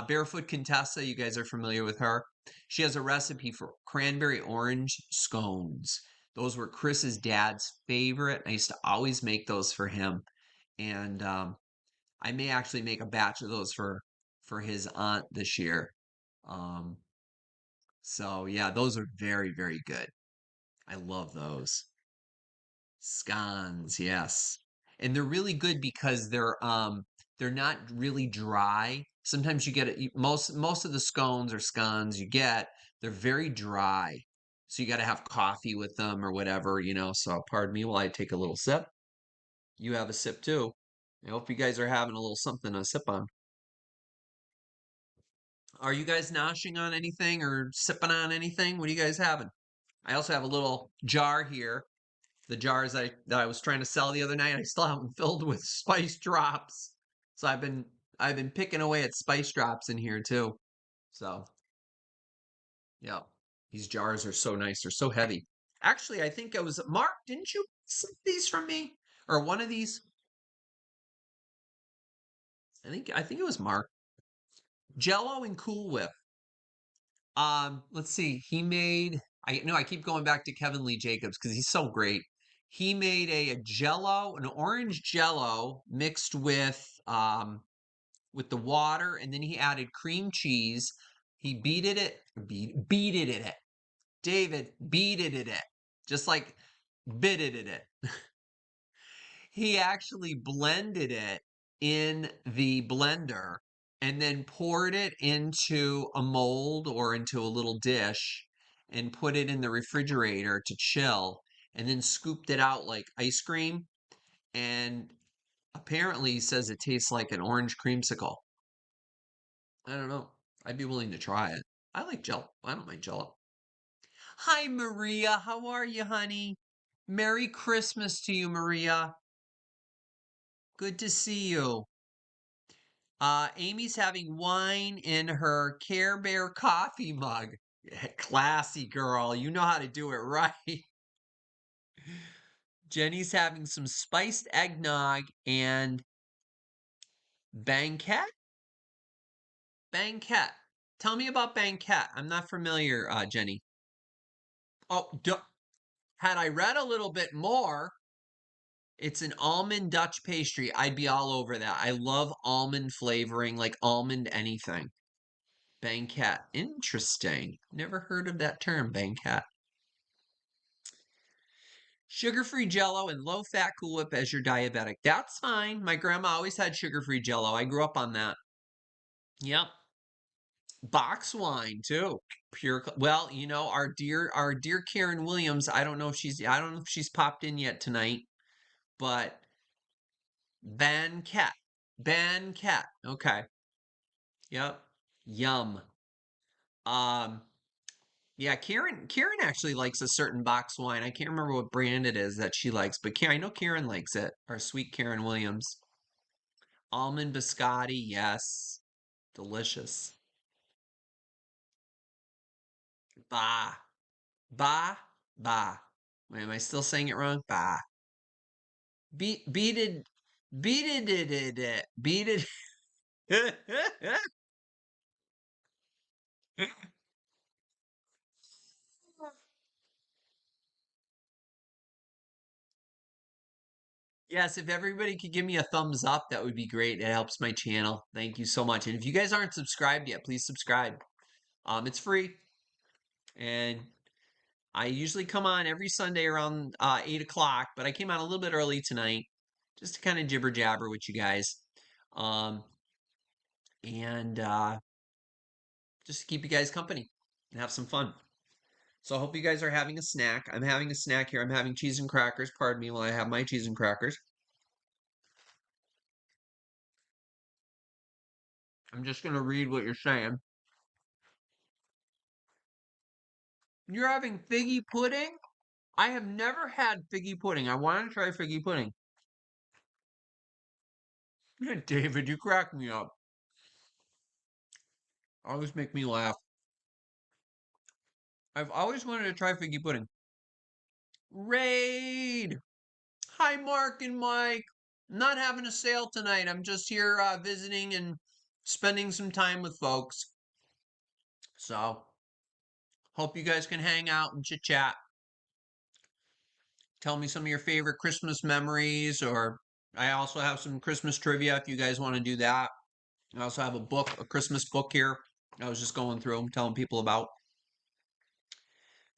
Barefoot Contessa. You guys are familiar with her. She has a recipe for cranberry orange scones. Those were Chris's dad's favorite. I used to always make those for him. And I may actually make a batch of those for his aunt this year. Um, so yeah, those are very, very good. I love those. Scones, yes. And they're really good because they're not really dry. Sometimes you get it most of the scones or scones you get, they're very dry. So you got to have coffee with them or whatever. So pardon me while I take a little sip. You have a sip too. I hope you guys are having a little something to sip on. Are you guys noshing on anything or sipping on anything? What are you guys having? I also have a little jar here, the jars that I was trying to sell the other night. I still have them filled with spice drops. So I've been picking away at spice drops in here too. So yeah, these jars are so nice. They're so heavy. Actually, I think it was Mark. Didn't you some of these from me or one of these? I think it was Mark. Jello and Cool Whip. Let's see. He made. I know I keep going back to Kevin Lee Jacobs because he's so great. He made a Jello, an orange Jello mixed with the water, and then he added cream cheese. He beated it. David beated it, just like bitted it. He actually blended it in the blender and then poured it into a mold or into a little dish and put it in the refrigerator to chill and then scooped it out like ice cream. And apparently he says it tastes like an orange creamsicle. I don't know. I'd be willing to try it. I like Jello. I don't mind Jello. Hi, Maria. How are you, honey? Merry Christmas to you, Maria. Good to see you. Amy's having wine in her Care Bear coffee mug. Classy girl. You know how to do it right. Jenny's having some spiced eggnog and banquet. Banquet. Tell me about banquet. I'm not familiar, Jenny. Oh, had I read a little bit more, it's an almond Dutch pastry. I'd be all over that. I love almond flavoring, like almond anything. Banquet. Interesting. Never heard of that term, banquet. Sugar-free Jello and low-fat Cool Whip as your diabetic. That's fine. My grandma always had sugar-free Jello. I grew up on that. Yep. Box wine too. Well, our dear Karen Williams, I don't know if she's popped in yet tonight, but Banquet. Banquet. Okay. Yep. Yum. Um, yeah, Karen actually likes a certain box wine. I can't remember what brand it is that she likes, but I know Karen likes it. Our sweet Karen Williams. Almond biscotti, yes. Delicious. Bah. Bah. Bah. Wait, am I still saying it wrong? Bah. Beated beated it. Yes, if everybody could give me a thumbs up, that would be great. It helps my channel. Thank you so much. And if you guys aren't subscribed yet, please subscribe. It's free, and I usually come on every Sunday around 8 o'clock, but I came on a little bit early tonight just to kind of jibber jabber with you guys, um, and just to keep you guys company and have some fun. So I hope you guys are having a snack. I'm having a snack here. I'm having cheese and crackers. Pardon me while I have my cheese and crackers. I'm just going to read what you're saying. You're having figgy pudding? I have never had figgy pudding. I want to try figgy pudding. David, you crack me up. Always make me laugh. I've always wanted to try figgy pudding. Raid! Hi, Mark and Mike. Not having a sale tonight. I'm just here visiting and spending some time with folks. So, hope you guys can hang out and chit chat. Tell me some of your favorite Christmas memories, or I also have some Christmas trivia if you guys want to do that. I also have a Christmas book here. I was just going through them, telling people about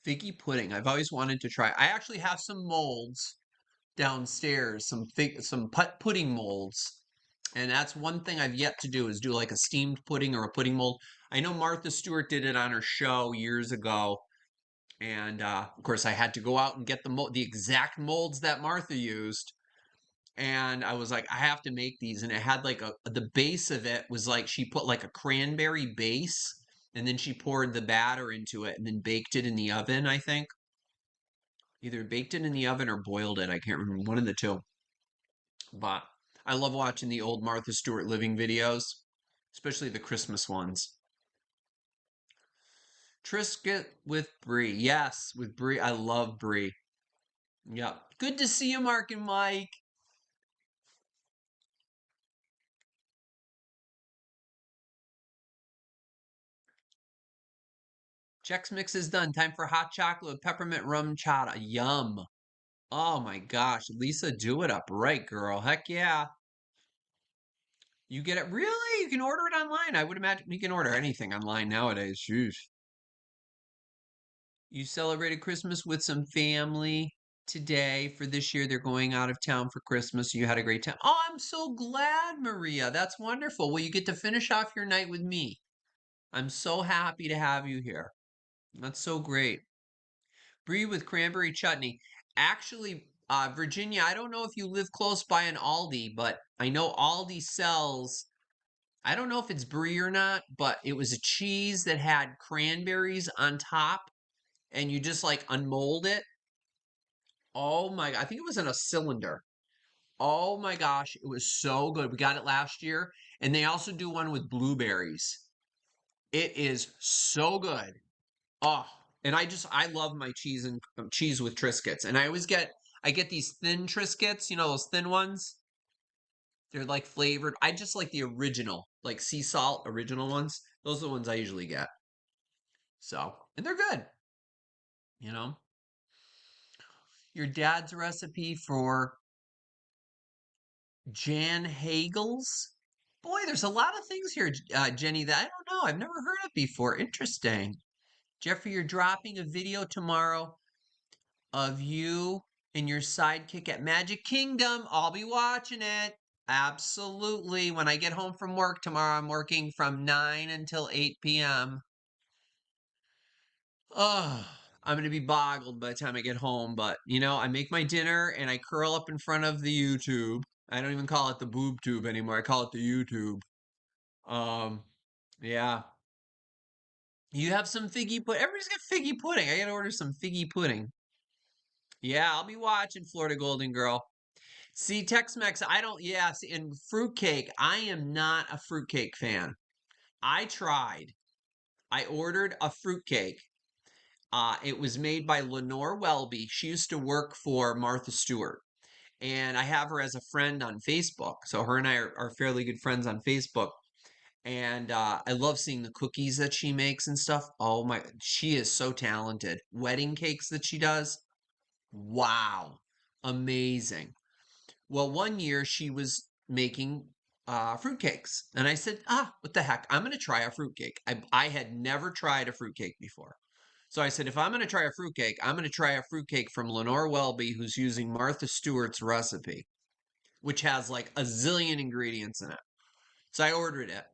figgy pudding. I've always wanted to try. I actually have some molds downstairs, some pudding molds. And that's one thing I've yet to do is do like a steamed pudding or a pudding mold. I know Martha Stewart did it on her show years ago. And of course, I had to go out and get the exact molds that Martha used. And I was like, I have to make these. And it had like the base of it was like she put like a cranberry base, and then she poured the batter into it and then baked it in the oven, I think. Either baked it in the oven or boiled it. I can't remember, one of the two. But I love watching the old Martha Stewart living videos, especially the Christmas ones. Trisket with Brie. Yes, with Brie. I love Brie. Yep. Good to see you, Mark and Mike. Chex Mix is done. Time for hot chocolate with peppermint rum chata. Yum. Oh my gosh. Lisa, do it up right, girl. Heck yeah. You get it. Really? You can order it online. I would imagine you can order anything online nowadays. Sheesh. You celebrated Christmas with some family today. For this year, they're going out of town for Christmas. You had a great time. Oh, I'm so glad, Maria. That's wonderful. Well, you get to finish off your night with me. I'm so happy to have you here. That's so great. Brie with cranberry chutney. Actually, Virginia, I don't know if you live close by an Aldi, but I know Aldi sells I don't know if it's brie or not, but it was a cheese that had cranberries on top, and you just like unmold it. Oh my, I think it was in a cylinder. Oh my gosh, it was so good. We got it last year, and they also do one with blueberries. It is so good. Oh, and I love my cheese and cheese with Triscuits. And I get these thin Triscuits, you know, those thin ones. They're like flavored. I just like the original, like sea salt original ones. Those are the ones I usually get. So, and they're good, you know. Your dad's recipe for Jan Hagel's. Boy, there's a lot of things here, Jenny, that I don't know. I've never heard of before. Interesting. Jeffrey, you're dropping a video tomorrow of you and your sidekick at Magic Kingdom. I'll be watching it. Absolutely. When I get home from work tomorrow, I'm working from 9 until 8 p.m. Oh, I'm going to be boggled by the time I get home. But, you know, I make my dinner and I curl up in front of the YouTube. I don't even call it the boob tube anymore. I call it the YouTube. Um, yeah. You have some figgy pudding. Everybody's got figgy pudding. I got to order some figgy pudding. Yeah, I'll be watching Florida Golden Girl. See, Tex-Mex, I don't, yeah, see, and fruitcake, I am not a fruitcake fan. I tried. I ordered a fruitcake. It was made by Lenore Welby. She used to work for Martha Stewart. And I have her as a friend on Facebook. So her and I are fairly good friends on Facebook. And I love seeing the cookies that she makes and stuff. Oh my, she is so talented. Wedding cakes that she does. Wow. Amazing. Well, one year she was making fruitcakes. And I said, what the heck? I'm going to try a fruitcake. I had never tried a fruitcake before. So I said, if I'm going to try a fruitcake, I'm going to try a fruitcake from Lenore Welby, who's using Martha Stewart's recipe, which has like a zillion ingredients in it. So I ordered it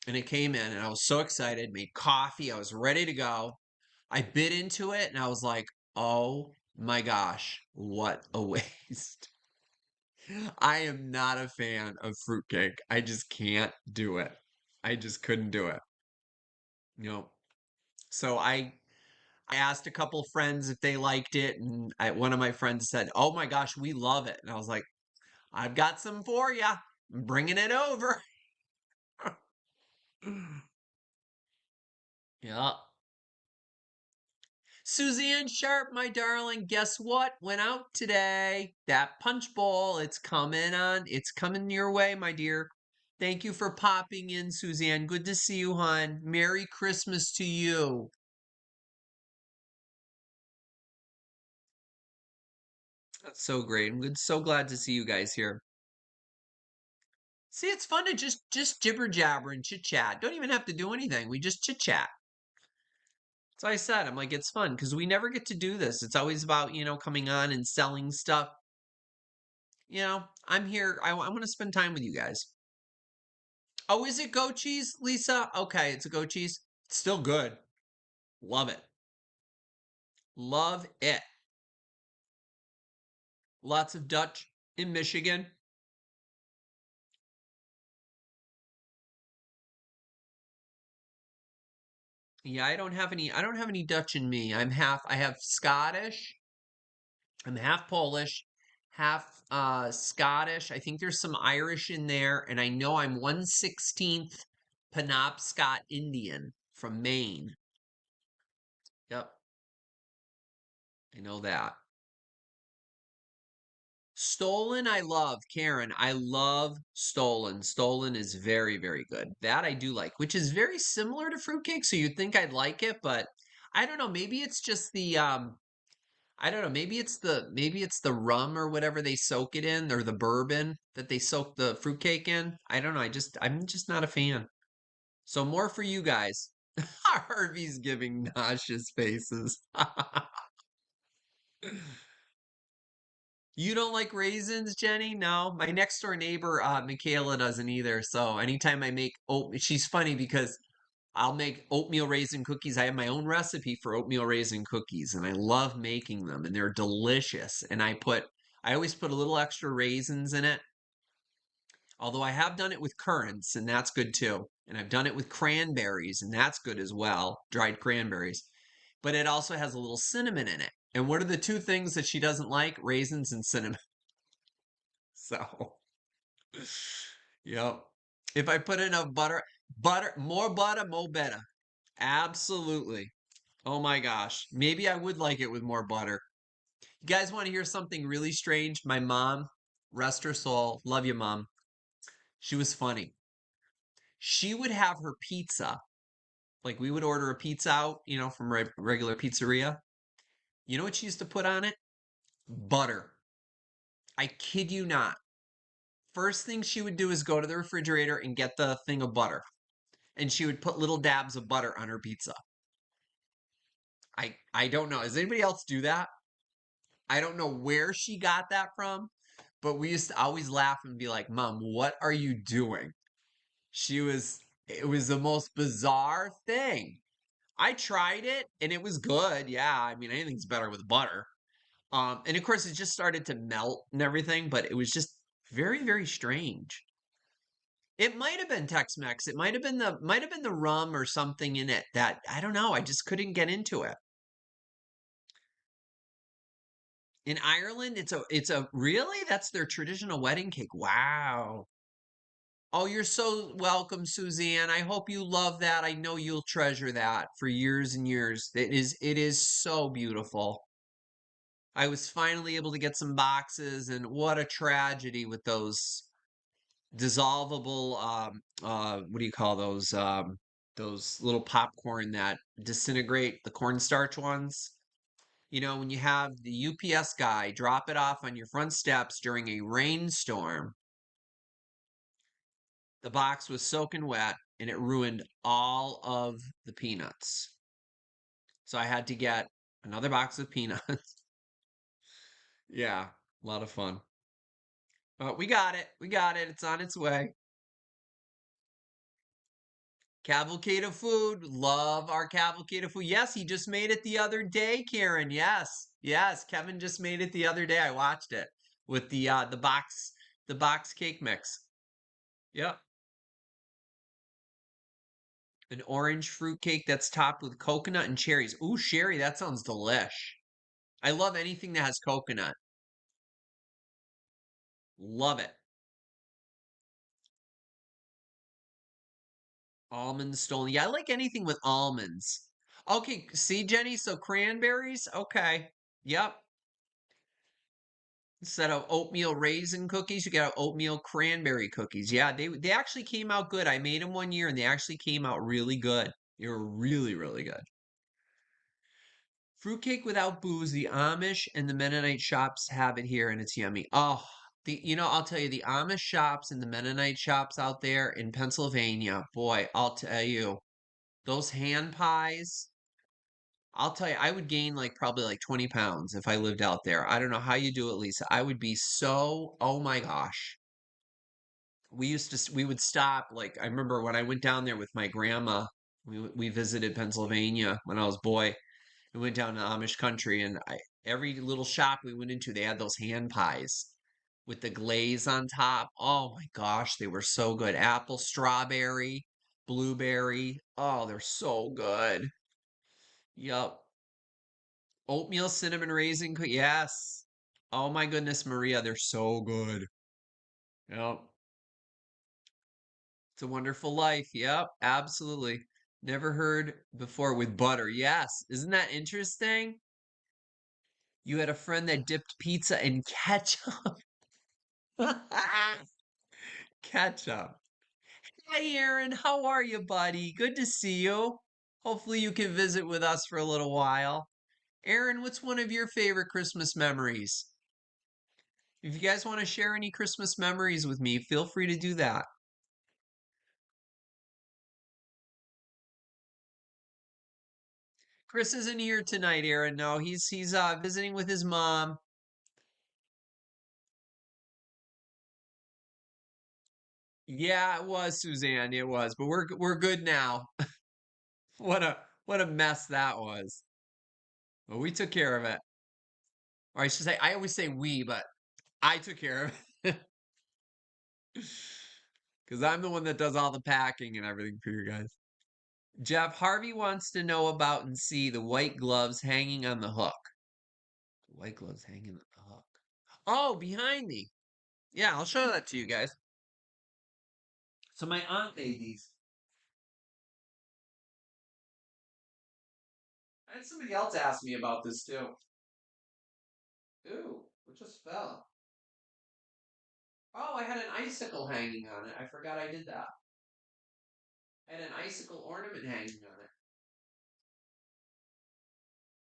and it came in and I was so excited, made coffee. I was ready to go. I bit into it and I was like, oh my gosh, what a waste. I am not a fan of fruitcake. I just can't do it. I just couldn't do it. You know, so I asked a couple friends if they liked it, and one of my friends said, "Oh my gosh, we love it." And I was like, "I've got some for you. I'm bringing it over." Yeah. Suzanne Sharp, my darling, guess what? Went out today. That punch bowl, it's coming your way, my dear. Thank you for popping in, Suzanne. Good to see you, hon. Merry Christmas to you. That's so great. So glad to see you guys here. See, it's fun to just jibber jabber and chit chat. Don't even have to do anything. We just chit chat. So I said, I'm like, it's fun because we never get to do this. It's always about, you know, coming on and selling stuff. You know, I'm here. I want to spend time with you guys. Oh, is it goat cheese, Lisa? Okay, it's a goat cheese. It's still good. Love it. Love it. Lots of Dutch in Michigan. Yeah, I don't have any Dutch in me. I have Scottish. I'm half Polish, half Scottish. I think there's some Irish in there, and I know I'm 1/16th Penobscot Indian from Maine. Yep, I know that. Stolen, I love, Karen. I love Stolen. Stolen is very, very good. That I do like, which is very similar to fruitcake, so you'd think I'd like it, but I don't know. Maybe it's just the I don't know, maybe it's the rum or whatever they soak it in, or the bourbon that they soak the fruitcake in. I don't know. I'm just not a fan. So more for you guys. Harvey's giving nauseous faces. You don't like raisins, Jenny? No. My next door neighbor, Michaela, doesn't either. So anytime I make oat, she's funny because I'll make oatmeal raisin cookies. I have my own recipe for oatmeal raisin cookies, and I love making them, and they're delicious. And I always put a little extra raisins in it. Although I have done it with currants, and that's good too. And I've done it with cranberries, and that's good as well, dried cranberries. But it also has a little cinnamon in it. And what are the two things that she doesn't like? Raisins and cinnamon. So, yep. If I put enough more butter, more better. Absolutely. Oh my gosh. Maybe I would like it with more butter. You guys want to hear something really strange? My mom, rest her soul, love you, mom. She was funny. She would have her pizza, like we would order a pizza out, from regular pizzeria. You know what she used to put on it? Butter. I kid you not. First thing she would do is go to the refrigerator and get the thing of butter. And she would put little dabs of butter on her pizza. I don't know. Does anybody else do that? I don't know where she got that from, but we used to always laugh and be like, "Mom, what are you doing?" It was the most bizarre thing. I tried it and it was good. Yeah, I mean, anything's better with butter. And of course, it just started to melt and everything, but it was just very, very strange. It might have been Tex-Mex. It might have been the rum or something in it that I don't know. I just couldn't get into it. In Ireland, it's a really that's their traditional wedding cake. Wow. Oh, you're so welcome, Suzanne. I hope you love that. I know you'll treasure that for years and years. It is so beautiful. I was finally able to get some boxes, and what a tragedy with those dissolvable what do you call those little popcorn that disintegrate, the cornstarch ones. When you have the UPS guy drop it off on your front steps during a rainstorm, the box was soaking wet and it ruined all of the peanuts. So I had to get another box of peanuts. Yeah, a lot of fun. But we got it. We got it. It's on its way. Cavalcade of food. Love our cavalcade of food. Yes, he just made it the other day, Karen. Yes. Yes, Kevin just made it the other day. I watched it with the box cake mix. Yep. An orange fruit cake that's topped with coconut and cherries. Ooh, sherry, that sounds delish. I love anything that has coconut. Love it. Almonds stolen. Yeah, I like anything with almonds. Okay, see, Jenny, so cranberries? Okay. Yep. Instead of oatmeal raisin cookies, you got oatmeal cranberry cookies. Yeah, they actually came out good. I made them one year and they actually came out really good. They were really, really good. Fruitcake without booze. The Amish and the Mennonite shops have it here, and it's yummy. Oh, I'll tell you, the Amish shops and the Mennonite shops out there in Pennsylvania, boy, I'll tell you, those hand pies. I'll tell you, I would gain like probably like 20 pounds if I lived out there. I don't know how you do it, Lisa. I would be so, oh my gosh. We would stop. Like, I remember when I went down there with my grandma, we visited Pennsylvania when I was a boy. We went down to Amish country, and every little shop we went into, they had those hand pies with the glaze on top. Oh my gosh, they were so good. Apple, strawberry, blueberry. Oh, they're so good. Yup. Oatmeal cinnamon raisin. Yes. Oh my goodness, Maria, they're so good. Yep. It's a Wonderful Life. Yep, absolutely. Never heard before with butter. Yes. Isn't that interesting? You had a friend that dipped pizza in ketchup. Ketchup. Hi, Aaron. How are you, buddy? Good to see you. Hopefully, you can visit with us for a little while. Aaron, what's one of your favorite Christmas memories? If you guys want to share any Christmas memories with me, feel free to do that. Chris isn't here tonight, Aaron. No, he's visiting with his mom. Yeah, it was Suzanne. It was, but we're good now. What a mess that was. But we took care of it. Or I should say, I always say we, but I took care of it. because I'm the one that does all the packing and everything for you guys. Jeff, Harvey wants to know about and see the white gloves hanging on the hook. The white gloves hanging on the hook. Oh, behind me. Yeah, I'll show that to you guys. So my aunt made these. I had somebody else ask me about this too. Ooh, it just fell. Oh, I had an icicle hanging on it. I forgot I did that. I had an icicle ornament hanging on it.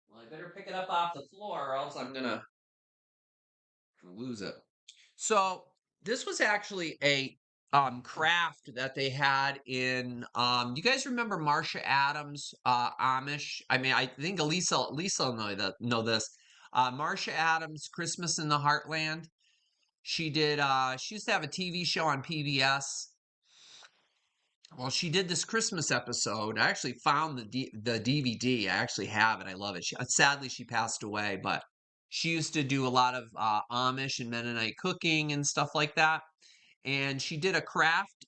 Well, I better pick it up off the floor or else I'm gonna lose it. So this was actually a craft that they had in you guys remember Marsha Adams Amish? I mean I think Lisa will know this. Marsha Adams Christmas in the Heartland. She used to have a TV show on PBS. Well, she did this Christmas episode. I actually found the DVD. I actually have it. I love it. Sadly, she passed away, but she used to do a lot of Amish and Mennonite cooking and stuff like that. And she did a craft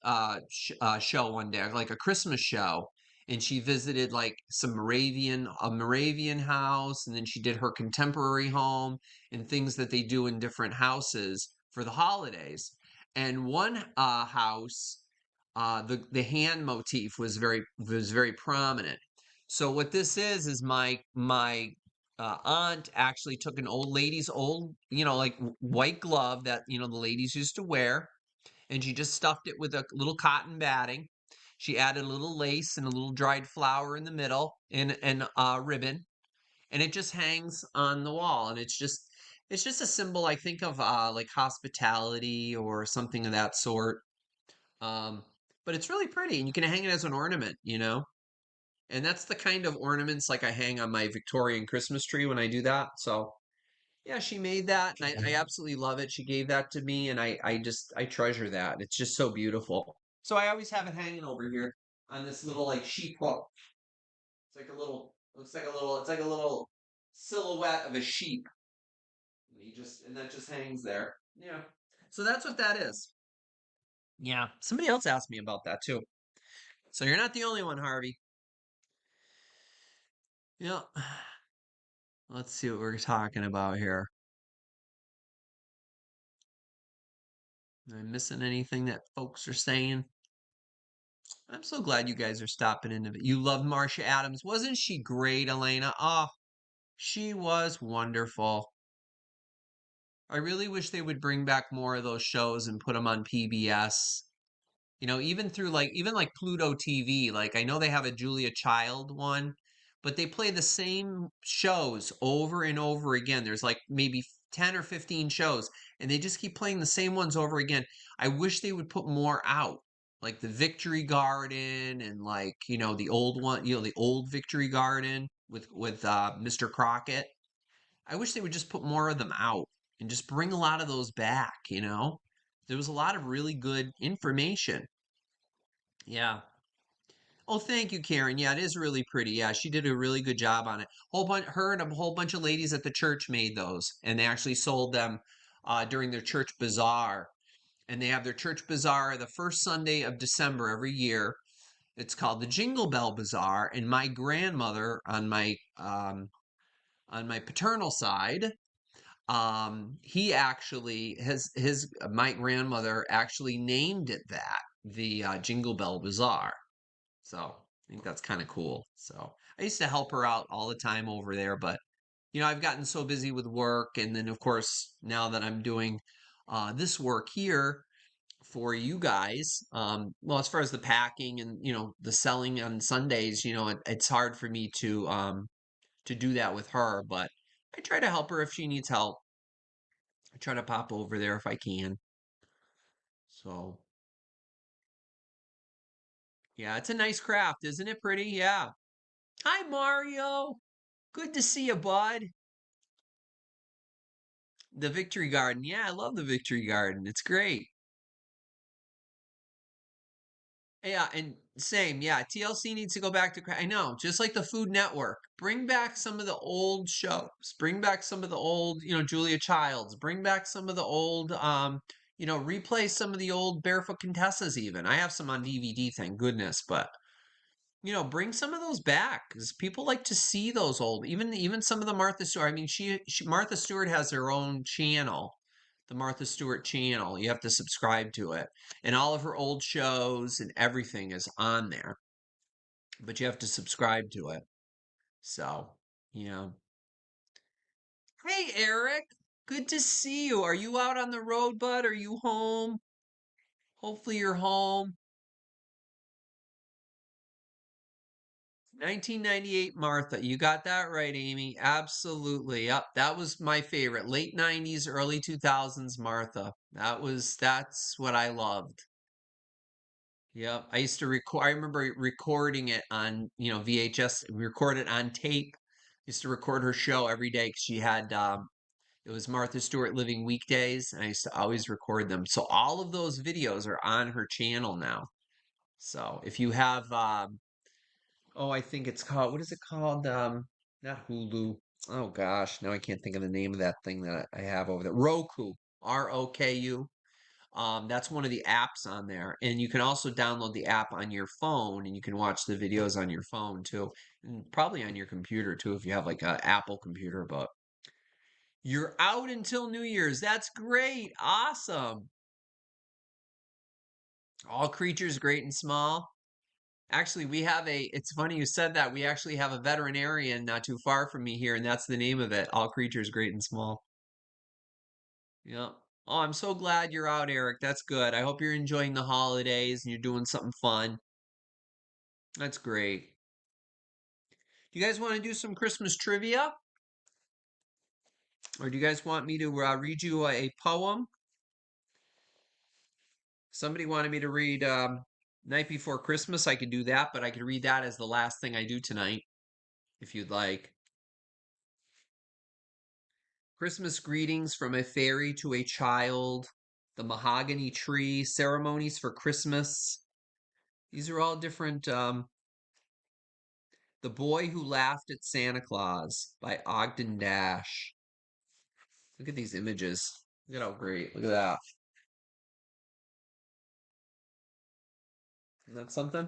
show one day, like a Christmas show. And she visited like a Moravian house, and then she did her contemporary home and things that they do in different houses for the holidays. And one house, the hand motif was very prominent. So what this is my aunt actually took an old lady's old, like white glove that the ladies used to wear, and she just stuffed it with a little cotton batting. She added a little lace and a little dried flower in the middle and ribbon, and it just hangs on the wall. And it's just a symbol, I think, of like hospitality or something of that sort. Um, but it's really pretty, and you can hang it as an ornament. And that's the kind of ornaments like I hang on my Victorian Christmas tree when I do that. So yeah, she made that, and I absolutely love it. She gave that to me, and I treasure that. It's just so beautiful. So I always have it hanging over here on this little like sheep hook. It's like a little, it's like a little silhouette of a sheep. And that just hangs there. Yeah. So that's what that is. Yeah. Somebody else asked me about that too. So you're not the only one, Harvey. Yeah. Let's see what we're talking about here. Am I missing anything that folks are saying? I'm so glad you guys are stopping into it. You love Marsha Adams. Wasn't she great, Elena? Oh, she was wonderful. I really wish they would bring back more of those shows and put them on PBS. Even like Pluto TV. Like I know they have a Julia Child one, but they play the same shows over and over again. There's like maybe 10 or 15 shows, and they just keep playing the same ones over again. I wish they would put more out. Like the Victory Garden and like, the old one, the old Victory Garden with Mr. Crockett. I wish they would just put more of them out and just bring a lot of those back. There was a lot of really good information. Yeah. Oh, thank you, Karen. Yeah, it is really pretty. Yeah, she did a really good job on it. Her and a whole bunch of ladies at the church made those, and they actually sold them during their church bazaar. And they have their church bazaar the first Sunday of December every year. It's called the Jingle Bell Bazaar. And my grandmother on my paternal side, he actually his my grandmother actually named it that, the Jingle Bell Bazaar. So I think that's kind of cool. So I used to help her out all the time over there, but I've gotten so busy with work, and then of course now that I'm doing this work here for you guys, well, as far as the packing and the selling on Sundays, it's hard for me to do that with her, but I try to help her if she needs help. I try to pop over there if I can. So yeah, it's a nice craft, isn't it pretty? Yeah. Hi, Mario. Good to see you, bud. The Victory Garden. Yeah, I love the Victory Garden. It's great. Yeah, and same. Yeah, TLC needs to go back to. I know, just like the Food Network. Bring back some of the old shows. Bring back some of the old, Julia Childs. Bring back some of the old, replay some of the old Barefoot Contessas even. I have some on DVD, thank goodness, but bring some of those back because people like to see those old, even some of the Martha Stewart. I mean, she Martha Stewart has her own channel, the Martha Stewart channel. You have to subscribe to it, and all of her old shows and everything is on there, but you have to subscribe to it. So, you know. Hey, Eric, good to see you. Are you out on the road, bud? Are you home? Hopefully, you're home. 1998 Martha. You got that right, Amy. Absolutely. Yep. That was my favorite. Late 90s, early 2000s Martha. That's what I loved. Yep. I used to record, I remember recording it on, VHS, we recorded on tape. Used to record her show every day because she had, it was Martha Stewart Living Weekdays, and I used to always record them. So all of those videos are on her channel now. So if you have, oh, I think it's called, what is it called? Not Hulu. Oh gosh, now I can't think of the name of that thing that I have over there. Roku, Roku. That's one of the apps on there. And you can also download the app on your phone and you can watch the videos on your phone too. And probably on your computer too if you have like an Apple computer, but you're out until New Year's. That's great. Awesome. All creatures great and small. Actually, it's funny you said that. We actually have a veterinarian not too far from me here, and that's the name of it. All creatures great and small. Yeah. Oh, I'm so glad you're out, Eric. That's good. I hope you're enjoying the holidays and you're doing something fun. That's great. Do you guys want to do some Christmas trivia? Or do you guys want me to read you a poem? Somebody wanted me to read Night Before Christmas. I could do that, but I could read that as the last thing I do tonight, if you'd like. Christmas greetings from a fairy to a child, the mahogany tree, ceremonies for Christmas. These are all different. The Boy Who Laughed at Santa Claus by Ogden Dash. Look at these images. Look at how great. Look at that. Isn't that something?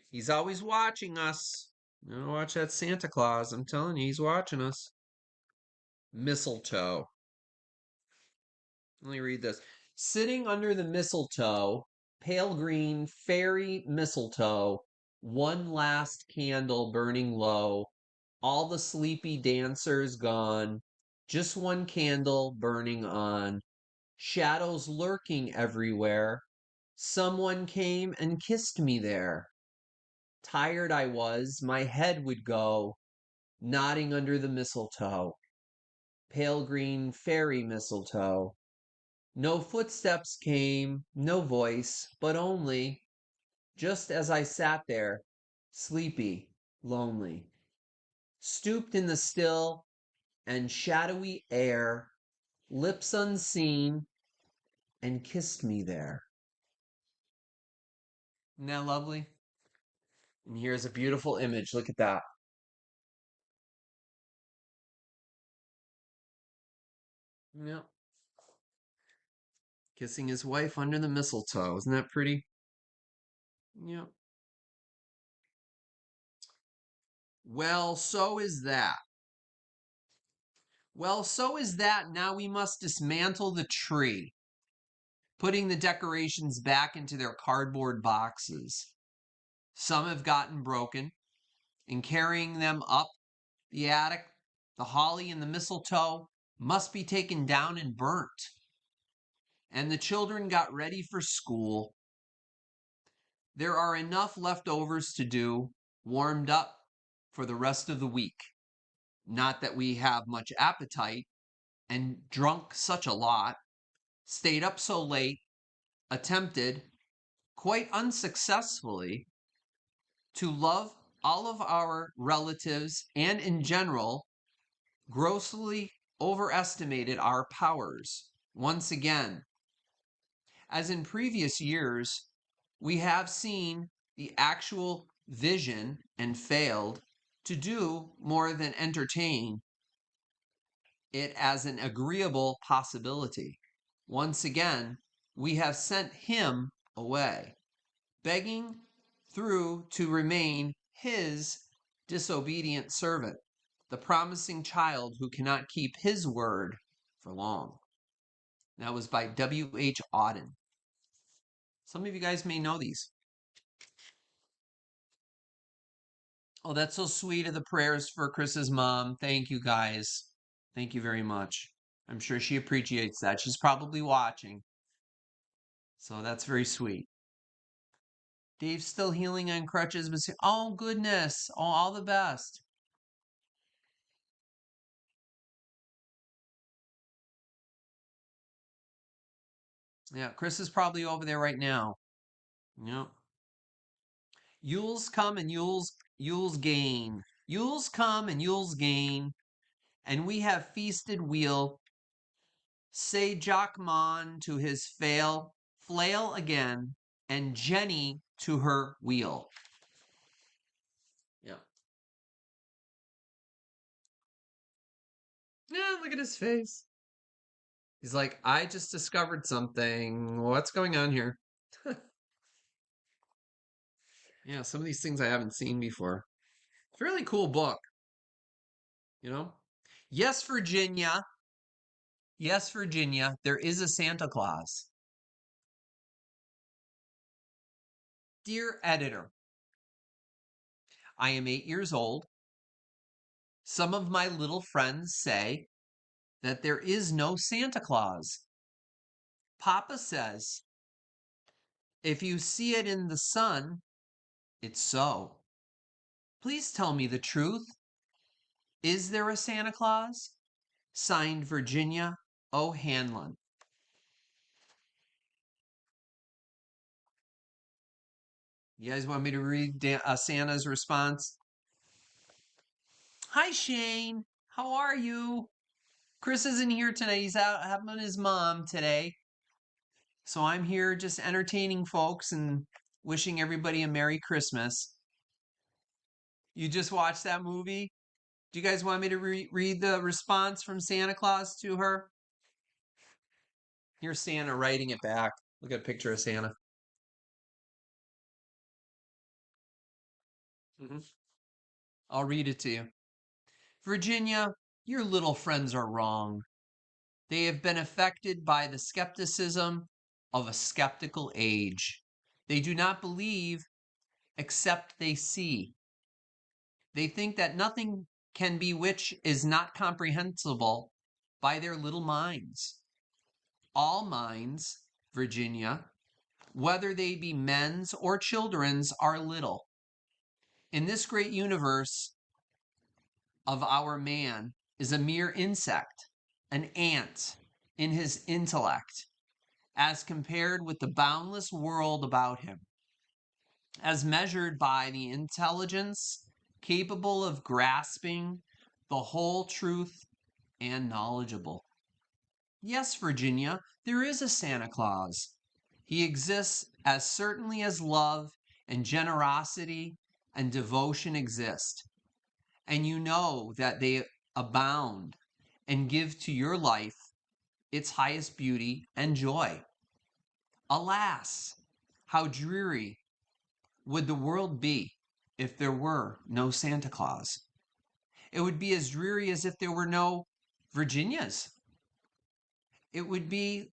He's always watching us. Watch that Santa Claus. I'm telling you, he's watching us. Mistletoe. Let me read this. Sitting under the mistletoe, pale green fairy mistletoe, one last candle burning low, all the sleepy dancers gone, just one candle burning on, shadows lurking everywhere. Someone came and kissed me there. Tired I was, my head would go, nodding under the mistletoe, pale green fairy mistletoe. No footsteps came, no voice, but only, just as I sat there, sleepy, lonely, stooped in the still and shadowy air, lips unseen, and kissed me there. Isn't that lovely? And here's a beautiful image. Look at that. Yep. Kissing his wife under the mistletoe. Isn't that pretty? Yep. Well, so is that. Well, so is that. Now we must dismantle the tree, putting the decorations back into their cardboard boxes. Some have gotten broken, and carrying them up the attic, the holly and the mistletoe must be taken down and burnt. And the children got ready for school. There are enough leftovers to do, warmed up for the rest of the week. Not that we have much appetite and drunk such a lot, stayed up so late, attempted, quite unsuccessfully, to love all of our relatives and in general, grossly overestimated our powers. Once again, as in previous years, we have seen the actual vision and failed to do more than entertain it as an agreeable possibility. Once again, we have sent him away, begging through to remain his disobedient servant, the promising child who cannot keep his word for long. That was by W.H. Auden. Some of you guys may know these. Oh, that's so sweet of the prayers for Chris's mom. Thank you, guys. Thank you very much. I'm sure she appreciates that. She's probably watching. So that's very sweet. Dave's still healing on crutches, but oh, goodness. Oh, all the best. Yeah, Chris is probably over there right now. Yep. Yules come and Yules gain. Yules come and Yules gain. And we have feasted weal. Say Jockmon to his flail again, and Jenny to her wheel. Yeah. Yeah, look at his face. He's like, I just discovered something. What's going on here? Yeah, some of these things I haven't seen before. It's a really cool book, you know? Yes, Virginia. Yes, Virginia, there is a Santa Claus. Dear editor, I am 8 years old. Some of my little friends say that there is no Santa Claus. Papa says, if you see it in the sun, it's so. Please tell me the truth. Is there a Santa Claus? Signed, Virginia O'Hanlon. You guys want me to read Santa's response? Hi, Shane. How are you? Chris isn't here today. He's out helping his mom today. So I'm here just entertaining folks and wishing everybody a Merry Christmas. You just watched that movie? Do you guys want me to read the response from Santa Claus to her? Here's Santa writing it back. Look at a picture of Santa. I'll read it to you. Virginia, your little friends are wrong. They have been affected by the skepticism of a skeptical age. They do not believe except they see. They think that nothing can be which is not comprehensible by their little minds. All minds, Virginia, whether they be men's or children's, are little. In this great universe of our man is a mere insect, an ant in his intellect, as compared with the boundless world about him, as measured by the intelligence capable of grasping the whole truth and knowledgeable. Yes, Virginia, there is a Santa Claus. He exists as certainly as love and generosity and devotion exist. And you know that they abound and give to your life its highest beauty and joy. Alas, how dreary would the world be if there were no Santa Claus? It would be as dreary as if there were no Virginias. There would be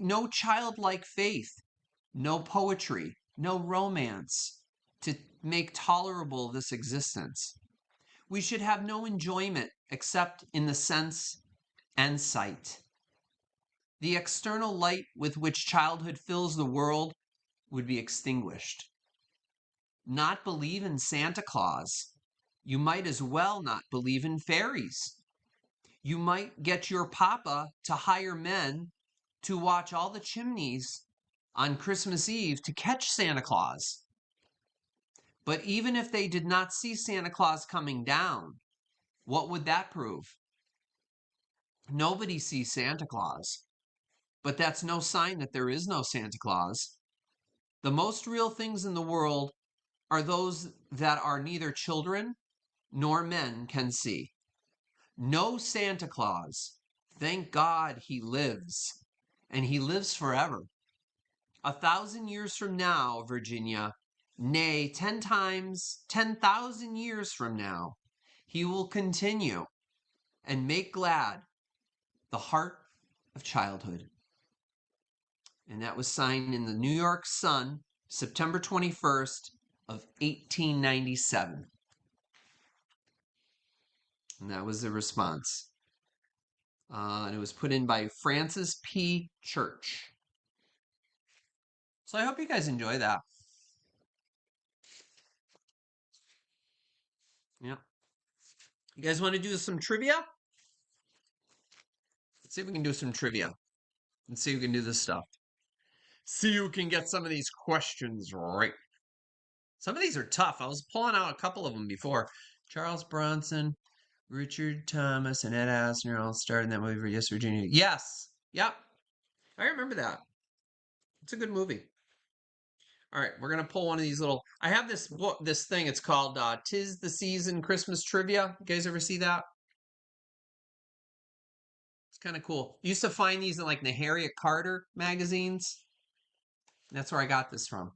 no childlike faith, no poetry, no romance to make tolerable this existence. We should have no enjoyment except in the sense and sight. The external light with which childhood fills the world would be extinguished. Not believe in Santa Claus. You might as well not believe in fairies. You might get your papa to hire men to watch all the chimneys on Christmas Eve to catch Santa Claus. But even if they did not see Santa Claus coming down, what would that prove? Nobody sees Santa Claus, but that's no sign that there is no Santa Claus. The most real things in the world are those that are neither children nor men can see. No Santa Claus, Thank God he lives, and he lives forever. 1,000 years from now, Virginia, nay, 10 times 10,000 years from now, he will continue and make glad the heart of childhood. And that was signed in the New York Sun, September 21st of 1897. And that was the response. And it was put in by Francis P. Church. So I hope you guys enjoy that. Yeah. You guys want to do some trivia? Let's see if we can do some trivia. Let's see who can do this stuff. See who can get some of these questions right. Some of these are tough. I was pulling out a couple of them before. Charles Bronson, Richard Thomas, and Ed Asner all starred in that movie for Yes, Virginia. Yes. Yep. I remember that. It's a good movie. All right, we're gonna pull one of these little. I have this book, this thing. It's called "'Tis the Season Christmas Trivia." You guys ever see that? It's kind of cool. You used to find these in like the Harriet Carter magazines. That's where I got this from.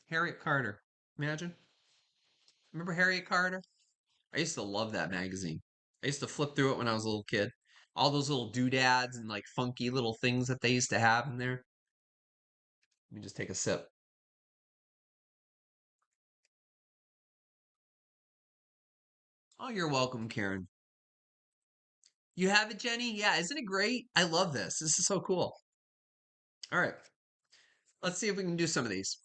Harriet Carter. Imagine. Remember Harriet Carter? I used to love that magazine. I used to flip through it when I was a little kid. All those little doodads and like funky little things that they used to have in there. Let me just take a sip. Oh, you're welcome, Karen. You have it, Jenny? Yeah, isn't it great? I love this. This is so cool. All right, let's see if we can do some of these.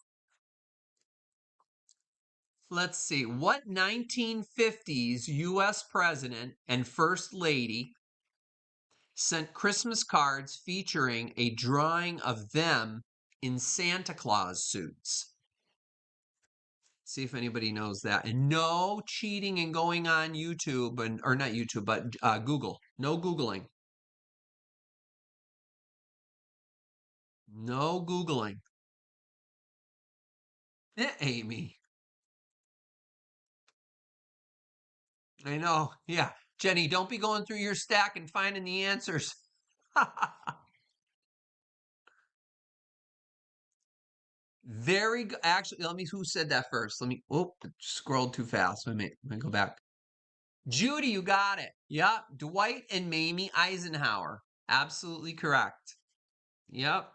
Let's see. What 1950s U.S. president and first lady sent Christmas cards featuring a drawing of them in Santa Claus suits? See if anybody knows that. And no cheating and going on YouTube or not YouTube, but Google. No Googling. No Googling. Amy. I know. Yeah. Jenny, don't be going through your stack and finding the answers. Very good. Actually, who said that first? Scrolled too fast. Let me go back. Judy, you got it. Yep. Dwight and Mamie Eisenhower. Absolutely correct. Yep.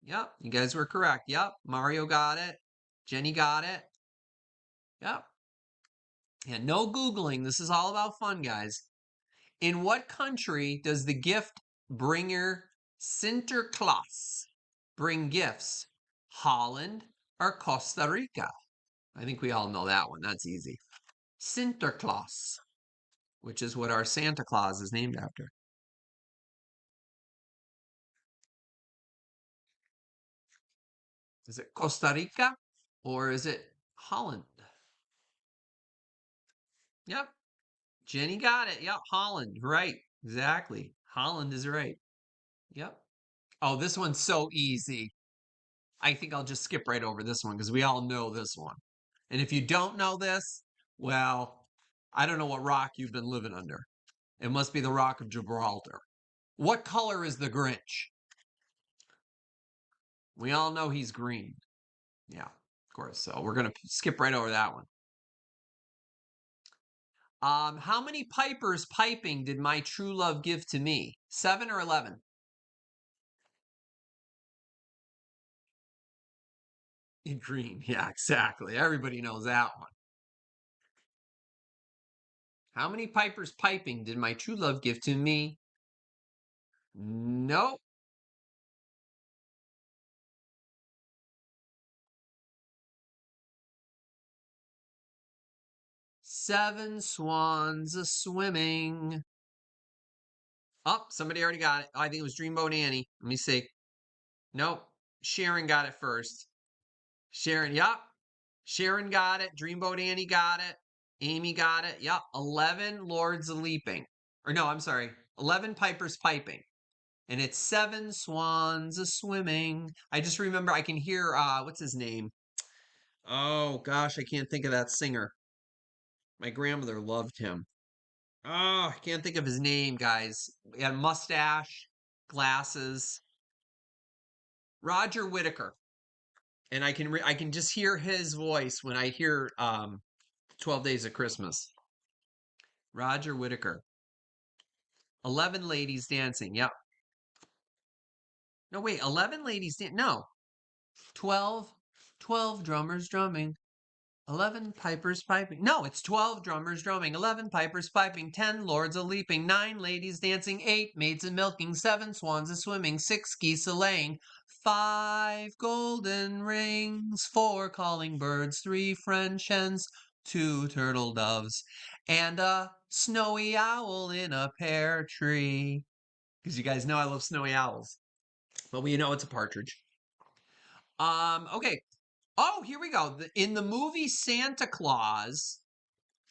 Yep. You guys were correct. Yep. Mario got it. Jenny got it. Yep. And no Googling. This is all about fun, guys. In what country does the gift bringer Sinterklaas bring gifts? Holland or Costa Rica? I think we all know that one. That's easy. Sinterklaas, which is what our Santa Claus is named after. Is it Costa Rica or is it Holland? Yep. Jenny got it. Yep. Holland. Right. Exactly. Holland is right. Yep. Oh, this one's so easy. I think I'll just skip right over this one because we all know this one. And if you don't know this, well, I don't know what rock you've been living under. It must be the Rock of Gibraltar. What color is the Grinch? We all know he's green. Yeah, of course. So we're going to skip right over that one. How many pipers piping did my true love give to me? 7 or 11? In green. Yeah, exactly. Everybody knows that one. How many pipers piping did my true love give to me? Nope. 7 swans a swimming. Oh, somebody already got it. Oh, I think it was Dreamboat Annie. Let me see. Nope. Sharon got it first. Sharon, yep. Sharon got it. Dreamboat Annie got it. Amy got it. Yep. 11 lords a leaping. Or no, I'm sorry. 11 pipers piping. And it's 7 swans a swimming. I just remember I can hear what's his name? Oh gosh, I can't think of that singer. My grandmother loved him. Oh, I can't think of his name, guys. He had a mustache, glasses. Roger Whittaker. And I can just hear his voice when I hear 12 Days of Christmas. Roger Whittaker. 11 ladies dancing. Yep. No, wait, 11 ladies no. 12 12 drummers drumming. 11 pipers piping. No, it's 12 drummers drumming. 11 pipers piping. 10 lords a leaping. 9 ladies dancing. 8 maids a milking. 7 swans a swimming. 6 geese a laying. 5 golden rings. 4 calling birds. 3 French hens. 2 turtle doves. And a snowy owl in a pear tree. Because you guys know I love snowy owls. But we know it's a partridge. Okay. Oh, here we go. In the movie Santa Claus,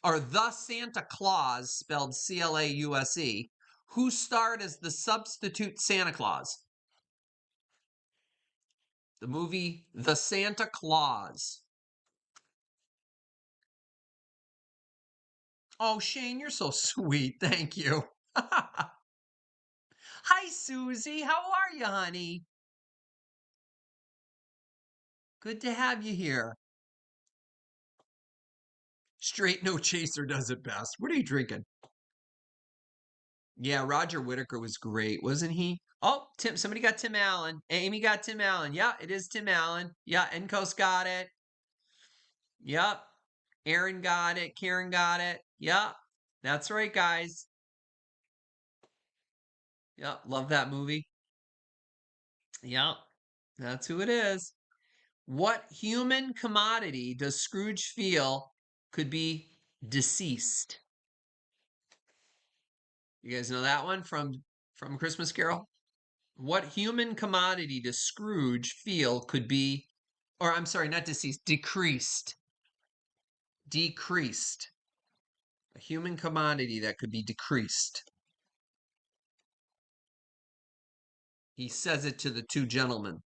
or The Santa Claus, spelled Clause, who starred as the substitute Santa Claus? The movie The Santa Claus. Oh, Shane, you're so sweet. Thank you. Hi, Susie. How are you, honey? Good to have you here. Straight no chaser does it best. What are you drinking? Yeah, Roger Whittaker was great, wasn't he? Oh, Tim, somebody got Tim Allen. Amy got Tim Allen. Yeah, it is Tim Allen. Yeah, Encos got it. Yep. Aaron got it. Karen got it. Yep. That's right, guys. Yep. Love that movie. Yep. That's who it is. What human commodity does Scrooge feel could be deceased? You guys know that one from Christmas Carol? What human commodity does Scrooge feel could be, or I'm sorry, not deceased, decreased? Decreased. A human commodity that could be decreased. He says it to the two gentlemen.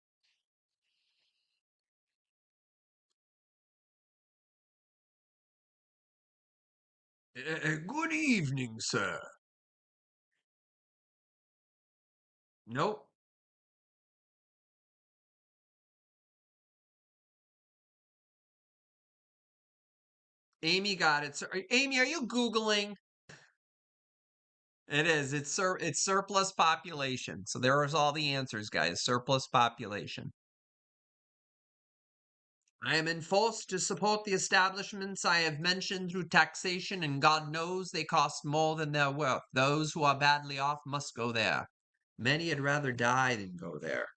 Good evening, sir. Nope. Amy got it. Amy, are you Googling? It is. It's surplus population. So there's all the answers, guys. Surplus population. I am enforced to support the establishments I have mentioned through taxation, and God knows they cost more than they're worth. Those who are badly off must go there. Many had rather die than go there.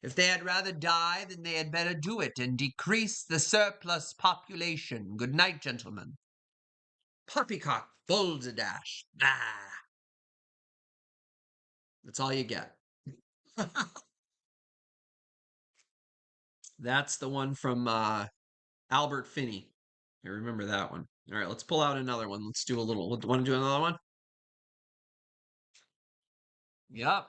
If they had rather die, then they had better do it and decrease the surplus population. Good night, gentlemen. Poppycock Balderdash. Ah, that's all you get. That's the one from Albert Finney. I remember that one. All right, let's pull out another one. Let's do a little. Want to do another one? Yep,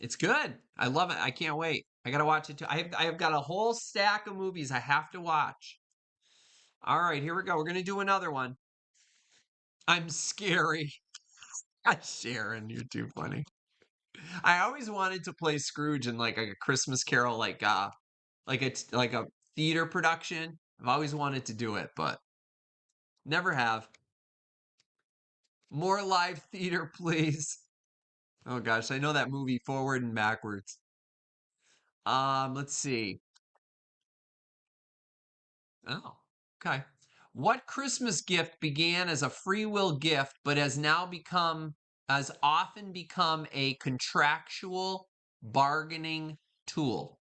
it's good. I love it. I can't wait. I gotta watch it too. I have got a whole stack of movies I have to watch. All right, here we go. We're gonna do another one. I'm scary. Sharon, you're too funny. I always wanted to play Scrooge in like a Christmas Carol, like a theater production. I've always wanted to do it, but never have. More live theater, please. Oh gosh, I know that movie forward and backwards. Let's see. Oh, okay. What Christmas gift began as a free will gift, but has often become a contractual bargaining tool?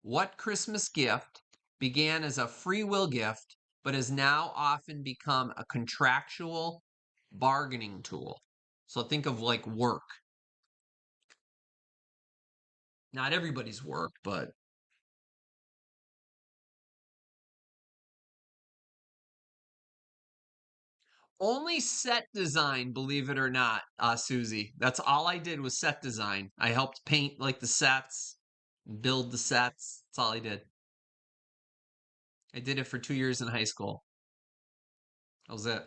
What Christmas gift began as a free will gift, but has now often become a contractual bargaining tool? So think of like work. Not everybody's work, but only set design, believe it or not, Susie. That's all I did was set design. I helped paint like the sets, build the sets. That's all I did. I did it for 2 years in high school. That was it.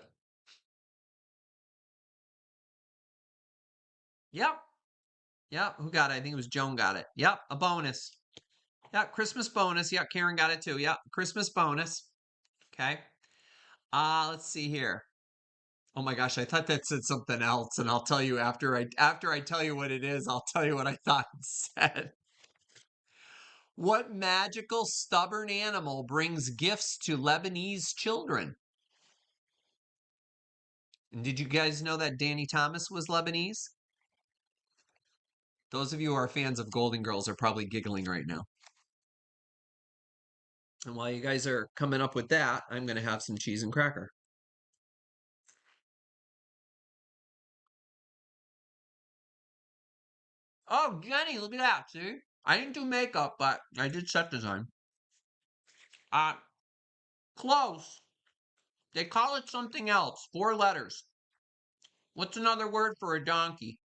Yep. Yep. Who got it? I think it was Joan got it. Yep. A bonus. Yep. Christmas bonus. Yep. Karen got it too. Yep. Christmas bonus. Okay. Let's see here. Oh my gosh, I thought that said something else, and I'll tell you after I tell you what it is, I'll tell you what I thought it said. What magical stubborn animal brings gifts to Lebanese children? And did you guys know that Danny Thomas was Lebanese? Those of you who are fans of Golden Girls are probably giggling right now. And while you guys are coming up with that, I'm going to have some cheese and cracker. Oh, Jenny, look at that. See? I didn't do makeup, but I did set design. Uh, close. They call it something else. 4 letters. What's another word for a donkey?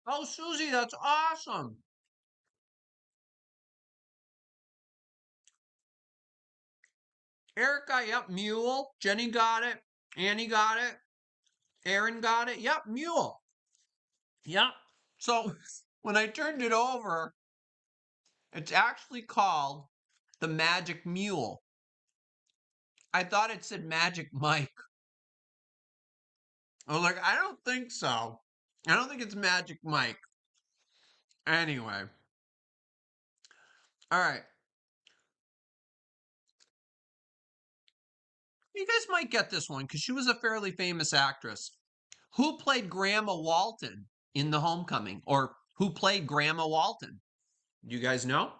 Oh, Susie, that's awesome. Erica, yep, mule. Jenny got it. Annie got it. Aaron got it. Yep, mule. Yep. So when I turned it over, it's actually called the Magic Mule. I thought it said Magic Mike. I was like, I don't think so. I don't think it's Magic Mike. Anyway. All right. You guys might get this one because she was a fairly famous actress. Who played Grandma Walton in The Homecoming? Or who played Grandma Walton? You guys know?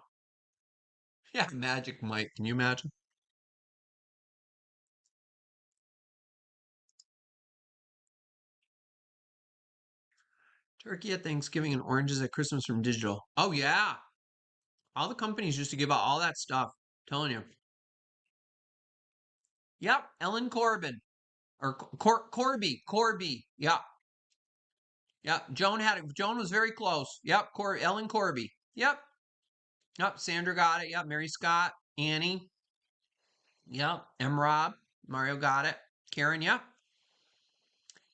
Yeah, Magic Mike. Can you imagine? Turkey at Thanksgiving and oranges at Christmas from digital. Oh, yeah. All the companies used to give out all that stuff. Telling you. Yep. Ellen Corbin. Or Corby. Corby. Yep. Yep. Joan had it. Joan was very close. Yep. Ellen Corby. Yep. Yep. Sandra got it. Yep. Mary Scott. Annie. Yep. M. Rob. Mario got it. Karen. Yep.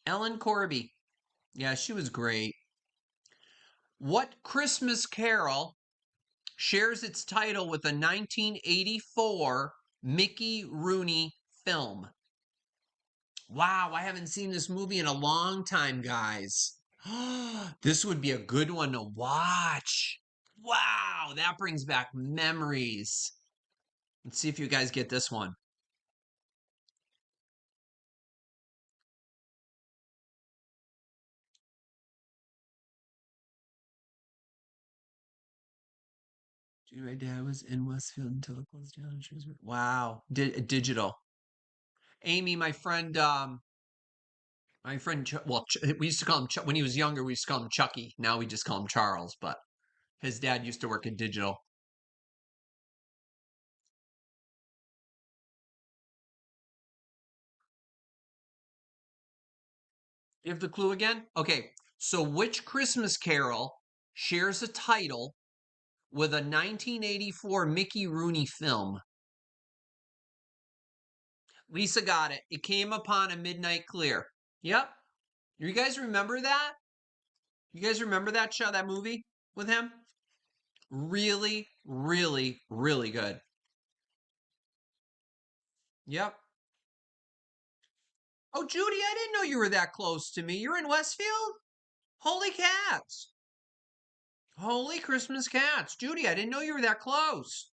Ellen Corby. Yeah, she was great. What Christmas Carol shares its title with a 1984 Mickey Rooney film? Wow, I haven't seen this movie in a long time, guys. This would be a good one to watch. Wow, that brings back memories. Let's see if you guys get this one. My dad was in Westfield until it closed down. Wow, digital. Amy, my friend, well, we used to call him when he was younger. We used to call him Chucky. Now we just call him Charles. But his dad used to work in digital. You have the clue again? Okay. So which Christmas Carol shares a title with a 1984 Mickey Rooney film? Lisa got it. It came upon a midnight clear. Yep. You guys remember that? You guys remember that show, that movie with him? Really, really, really good. Yep. Oh, Judy, I didn't know you were that close to me. You're in Westfield? Holy cats. Holy Christmas cats. Judy, I didn't know you were that close.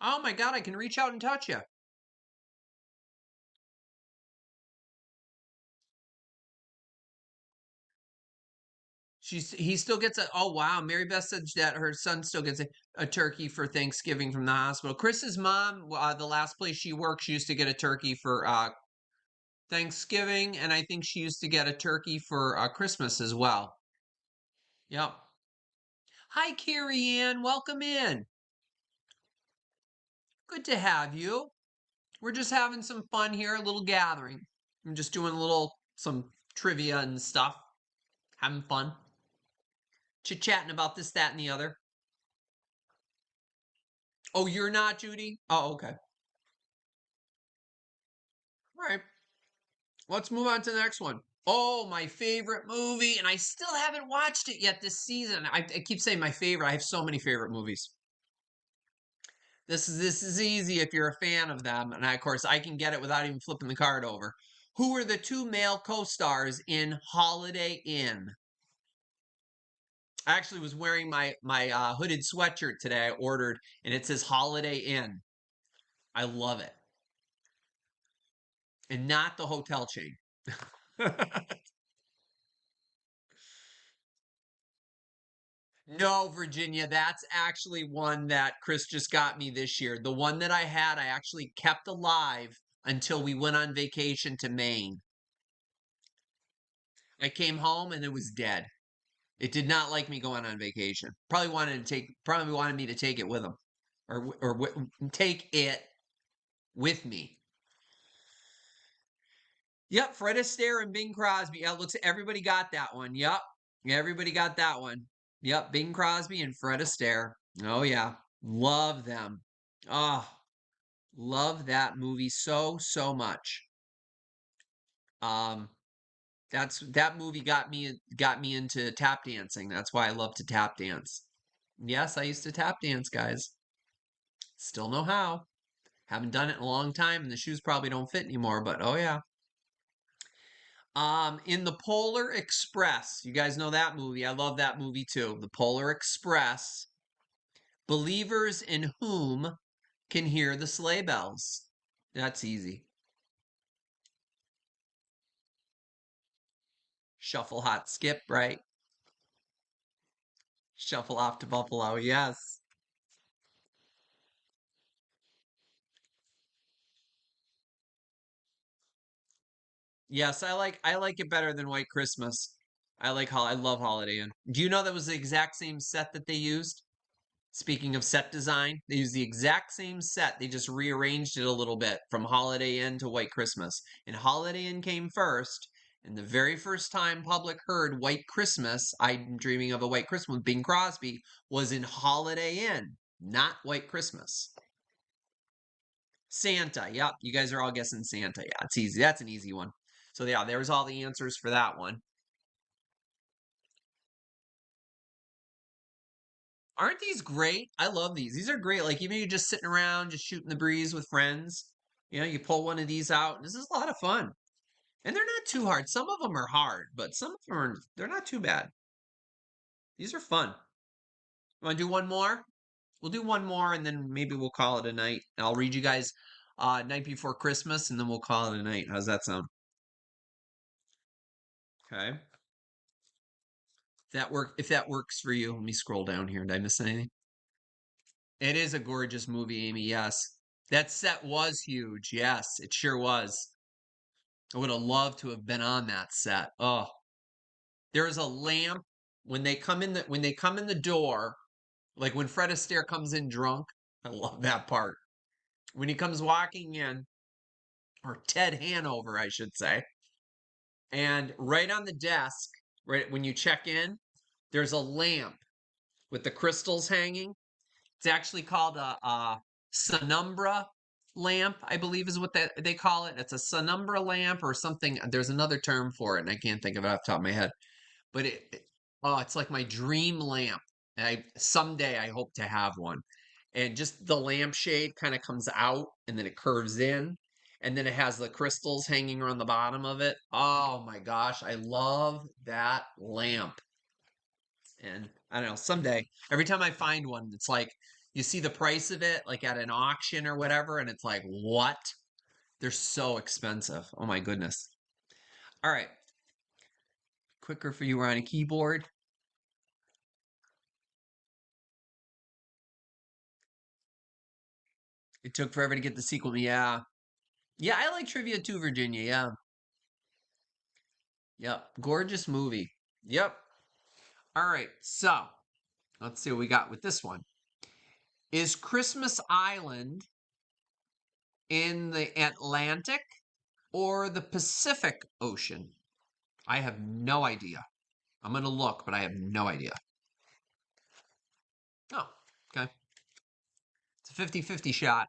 Oh my God, I can reach out and touch you. He still gets a, oh wow, Mary Beth said that her son still gets a turkey for Thanksgiving from the hospital. Chris's mom, the last place she worked, she used to get a turkey for Thanksgiving, and I think she used to get a turkey for Christmas as well. Yep. Hi, Carrie Ann. Welcome in. Good to have you. We're just having some fun here, a little gathering. I'm just doing some trivia and stuff. Having fun. Chit-chatting about this, that, and the other. Oh, you're not, Judy? Oh, okay. All right. Let's move on to the next one. Oh, my favorite movie, and I still haven't watched it yet this season. I keep saying my favorite. I have so many favorite movies. This is easy if you're a fan of them, and of course I can get it without even flipping the card over. Who were the two male co-stars in Holiday Inn? I actually was wearing my hooded sweatshirt today. I ordered, and it says Holiday Inn. I love it, and not the hotel chain. No, Virginia, that's actually one that Chris just got me this year. The one that I had, I actually kept alive until we went on vacation to Maine. I came home and it was dead. It did not like me going on vacation. Probably wanted me to take it with him, or take it with me. Yep, Fred Astaire and Bing Crosby. Yeah, looks everybody got that one. Yep, everybody got that one. Yep, Bing Crosby and Fred Astaire. Oh yeah, love them. Oh, love that movie so much. Um, that movie got me into tap dancing. That's why I love to tap dance. Yes, I used to tap dance, guys. Still know how. Haven't done it in a long time, and the shoes probably don't fit anymore, but oh yeah. In the Polar Express, you guys know that movie. I love that movie too. The Polar Express. Believers in whom can hear the sleigh bells. That's easy. Shuffle hot skip, right? Shuffle off to Buffalo, yes. Yes, I like it better than White Christmas. I love Holiday Inn. Do you know that was the exact same set that they used? Speaking of set design, they used the exact same set. They just rearranged it a little bit from Holiday Inn to White Christmas. And Holiday Inn came first. And the very first time public heard White Christmas, I'm Dreaming of a White Christmas with Bing Crosby, was in Holiday Inn, not White Christmas. Santa. Yep. You guys are all guessing Santa. Yeah, it's easy. That's an easy one. So yeah, there's all the answers for that one. Aren't these great? I love these. These are great. Like even you're just sitting around, just shooting the breeze with friends. You pull one of these out. This is a lot of fun. And they're not too hard. Some of them are hard, but some of them they're not too bad. These are fun. Want to do one more? We'll do one more and then maybe we'll call it a night. I'll read you guys Night Before Christmas and then we'll call it a night. How's that sound? Okay. If that works for you, let me scroll down here. Did I miss anything? It is a gorgeous movie, Amy. Yes. That set was huge. Yes, it sure was. I would have loved to have been on that set. Oh, there's a lamp when they come in the door, like when Fred Astaire comes in drunk. I love that part. When he comes walking in, or Ted Hanover, I should say, and right on the desk, right when you check in, there's a lamp with the crystals hanging. It's actually called a Sunumbra lamp, I believe is what they call it. It's a Sunumbra lamp or something. There's another term for it, and I can't think of it off the top of my head. But oh, it's like my dream lamp. And someday I hope to have one. And just the lampshade kind of comes out and then it curves in. And then it has the crystals hanging around the bottom of it. Oh my gosh, I love that lamp. And I don't know, someday, every time I find one, it's like you see the price of it, like at an auction or whatever, and it's like, what? They're so expensive. Oh my goodness. All right. Quicker for you, we're on a keyboard. It took forever to get the sequel. Yeah. Yeah, I like trivia too, Virginia. Yeah. Yep. Gorgeous movie. Yep. All right. So let's see what we got with this one. Is Christmas Island in the Atlantic or the Pacific Ocean? I have no idea. I'm going to look, but I have no idea. Oh, okay. It's a 50-50 shot.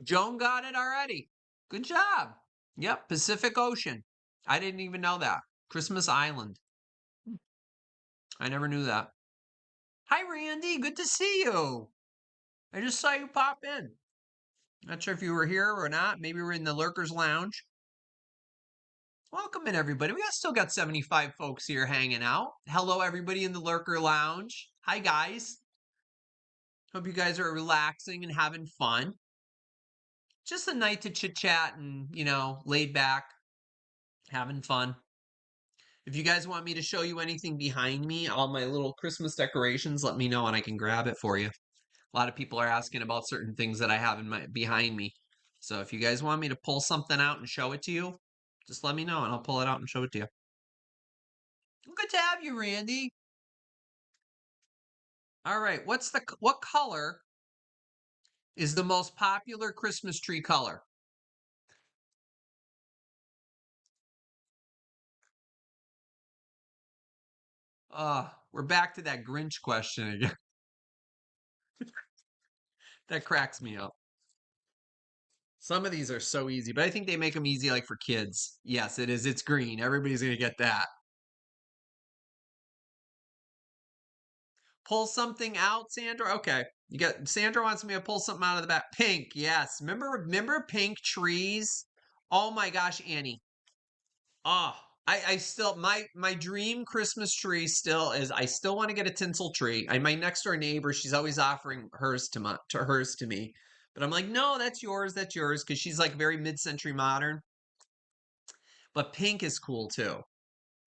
Joan got it already. Good job. Yep, Pacific Ocean. I didn't even know that. Christmas Island. I never knew that. Hi, Randy. Good to see you. I just saw you pop in. Not sure if you were here or not. Maybe we're in the Lurkers Lounge. Welcome in, everybody. We still got 75 folks here hanging out. Hello, everybody in the Lurker Lounge. Hi, guys. Hope you guys are relaxing and having fun. Just a night to chit chat and, laid back, having fun. If you guys want me to show you anything behind me, all my little Christmas decorations, let me know and I can grab it for you. A lot of people are asking about certain things that I have behind me. So if you guys want me to pull something out and show it to you, just let me know and I'll pull it out and show it to you. Good to have you, Randy. All right, what color is the most popular Christmas tree color? We're back to that Grinch question again. That cracks me up. Some of these are so easy, but I think they make them easy like for kids. Yes, it is. It's green. Everybody's going to get that. Pull something out, Sandra? Okay. Sandra wants me to pull something out of the back. Pink, yes. Remember pink trees? Oh my gosh, Annie. Oh, I still my dream Christmas tree still is I still want to get a tinsel tree. My next door neighbor, she's always offering hers to me. But I'm like, no, that's yours, because she's like very mid-century modern. But pink is cool too.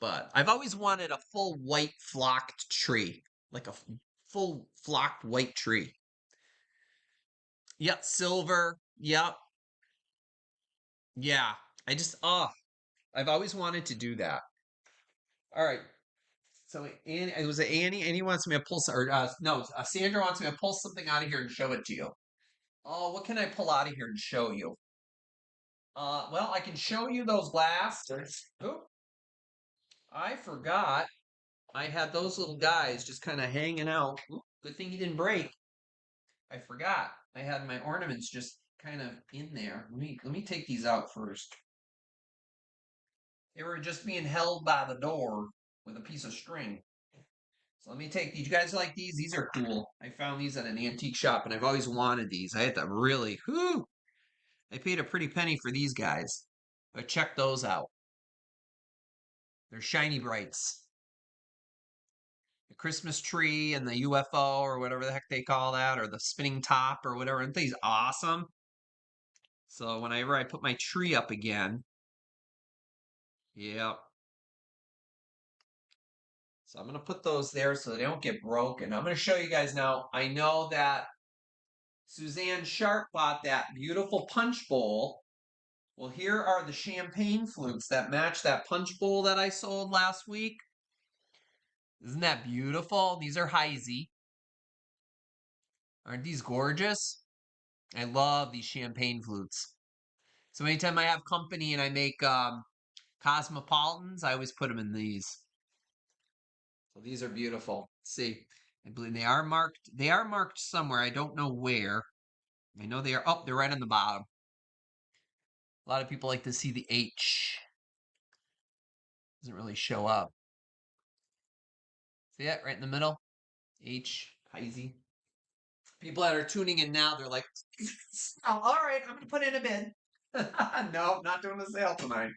But I've always wanted a full white flocked tree, like a full flocked white tree. Yep, silver. Yep. Yeah. I've always wanted to do that. All right. So Annie, it was Annie. Annie wants me to pull some, or no, Sandra wants me to pull something out of here and show it to you. Oh, what can I pull out of here and show you? Well, I can show you those last. Oh, I forgot. I had those little guys just kind of hanging out. Oop, good thing you didn't break. I forgot. I had my ornaments just kind of in there. Let me take these out first. They were just being held by the door with a piece of string. So let me take these. You guys like these? These are cool. I found these at an antique shop and I've always wanted these. I had to really, whoo, I paid a pretty penny for these guys. But check those out. They're shiny brights. The Christmas tree and the UFO or whatever the heck they call that, or the spinning top or whatever. Aren't these awesome? So whenever I put my tree up again, yeah. So I'm going to put those there so they don't get broken. I'm going to show you guys now. I know that Suzanne Sharp bought that beautiful punch bowl. Well, here are the champagne flutes that match that punch bowl that I sold last week. Isn't that beautiful? These are Heisey. Aren't these gorgeous? I love these champagne flutes. So anytime I have company and I make cosmopolitans, I always put them in these. So these are beautiful. Let's see, I believe they are marked. They are marked somewhere. I don't know where. I know they are. Oh, they're right on the bottom. A lot of people like to see the H. Doesn't really show up. See that right in the middle? H, Heisey. People that are tuning in now, they're like, oh, all right, I'm going to put in a bid. No, not doing a sale tonight.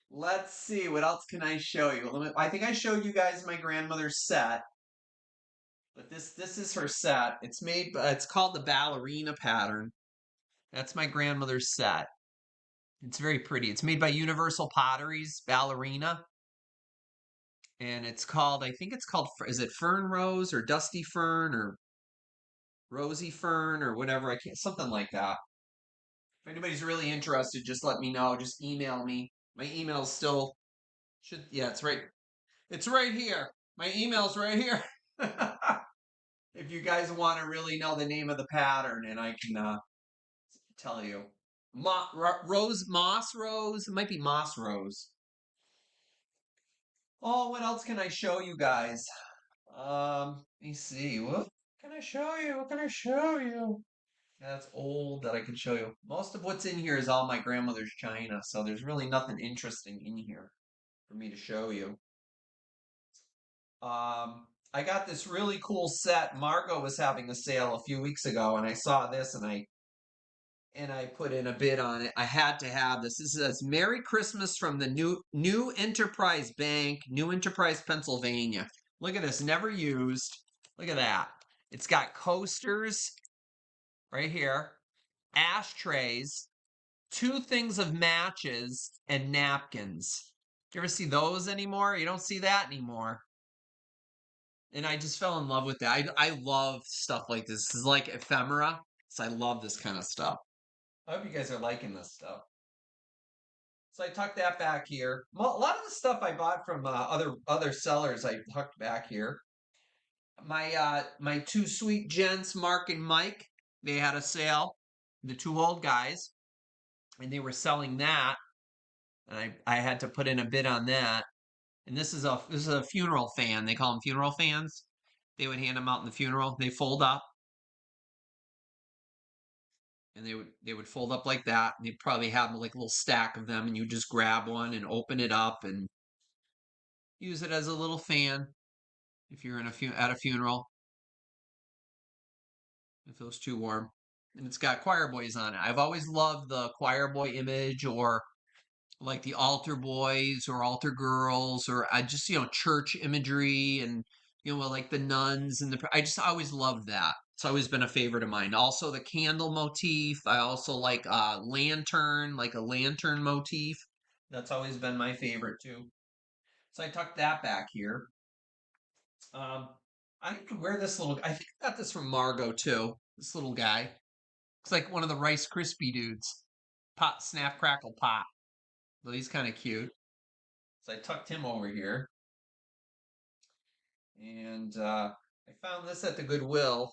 Let's see, what else can I show you? I think I showed you guys my grandmother's set. But this is her set. It's called the ballerina pattern. That's my grandmother's set. It's very pretty. It's made by Universal Potteries, ballerina. And I think it's called, is it Fern Rose or Dusty Fern or Rosy Fern or whatever? I can't, something like that. If anybody's really interested, just let me know. Just email me. My email's still, yeah, it's right here. My email's right here. If if you guys want to really know the name of the pattern, and I can tell you. Rose, moss rose. It might be moss rose. Oh, what else can I show you guys? Let me see. What can I show you? What can I show you? That's old that I can show you. Most of what's in here is all my grandmother's china, so there's really nothing interesting in here for me to show you. I got this really cool set. Margot was having a sale a few weeks ago, and I saw this, and I put in a bid on it. I had to have this. This says Merry Christmas from the New Enterprise Bank, New Enterprise, Pennsylvania. Look at this, never used. Look at that. It's got coasters right here, ashtrays, two things of matches, and napkins. Do you ever see those anymore? You don't see that anymore. And I just fell in love with that. I love stuff like this. This is like ephemera, so I love this kind of stuff. I hope you guys are liking this stuff. So I tucked that back here. A lot of the stuff I bought from other sellers I tucked back here. My two sweet gents, Mark and Mike, they had a sale. The two old guys, and they were selling that, and I had to put in a bid on that. And this is a funeral fan. They call them funeral fans. They would hand them out in the funeral. They fold up, and they would fold up like that. And they'd probably have like a little stack of them, and you just grab one and open it up and use it as a little fan if you're at a funeral. If it was too warm. And it's got choir boys on it. I've always loved the choir boy image, or like the altar boys or altar girls, or I just, church imagery, and, like the nuns and I just always loved that. It's always been a favorite of mine. Also the candle motif. I also like lantern, like a lantern motif. That's always been my favorite too. So I tucked that back here. Um, I could wear this little. I think I got this from Margot too. This little guy. Looks like one of the Rice Krispie dudes. Pop, snap, crackle, pop. So he's kind of cute. So I tucked him over here, and I found this at the Goodwill,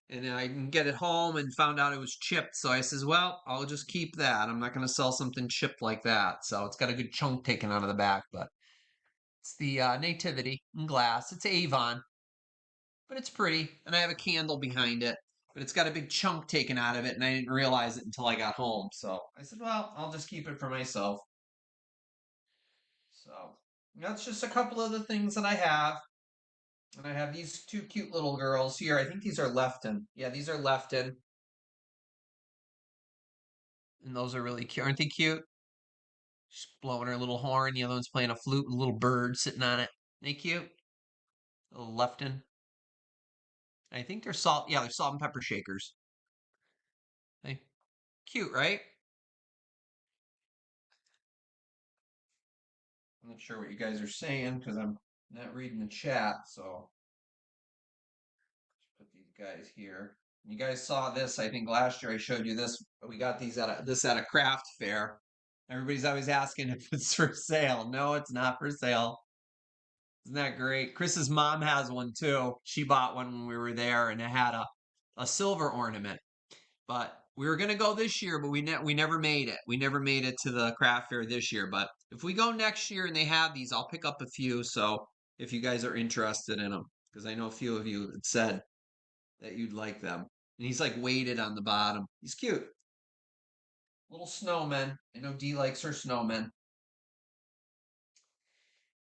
and I can get it home and found out it was chipped. So I says, well, I'll just keep that. I'm not going to sell something chipped like that. So it's got a good chunk taken out of the back, but it's the Nativity in glass. It's Avon, but it's pretty, and I have a candle behind it, but it's got a big chunk taken out of it, and I didn't realize it until I got home. So I said, well, I'll just keep it for myself. So that's just a couple of the things that I have. And I have these two cute little girls here. I think these are Lefton. Yeah, these are Lefton. And those are really cute. Aren't they cute? She's blowing her little horn. The other one's playing a flute, a little bird sitting on it. They cute? A little Lefton. I think they're salt. Yeah, they're salt and pepper shakers. They cute, right? I'm not sure what you guys are saying because I'm not reading the chat. So let's put these guys here. You guys saw this, I think last year I showed you this. We got these at a craft fair. Everybody's always asking if it's for sale. No, it's not for sale. Isn't that great? Chris's mom has one too. She bought one when we were there, and it had a silver ornament. But we were gonna go this year, but we never made it. We never made it to the craft fair this year. But if we go next year and they have these, I'll pick up a few. So if you guys are interested in them, because I know a few of you had said that you'd like them. And he's like weighted on the bottom. He's cute. Little snowman. I know Dee likes her snowmen.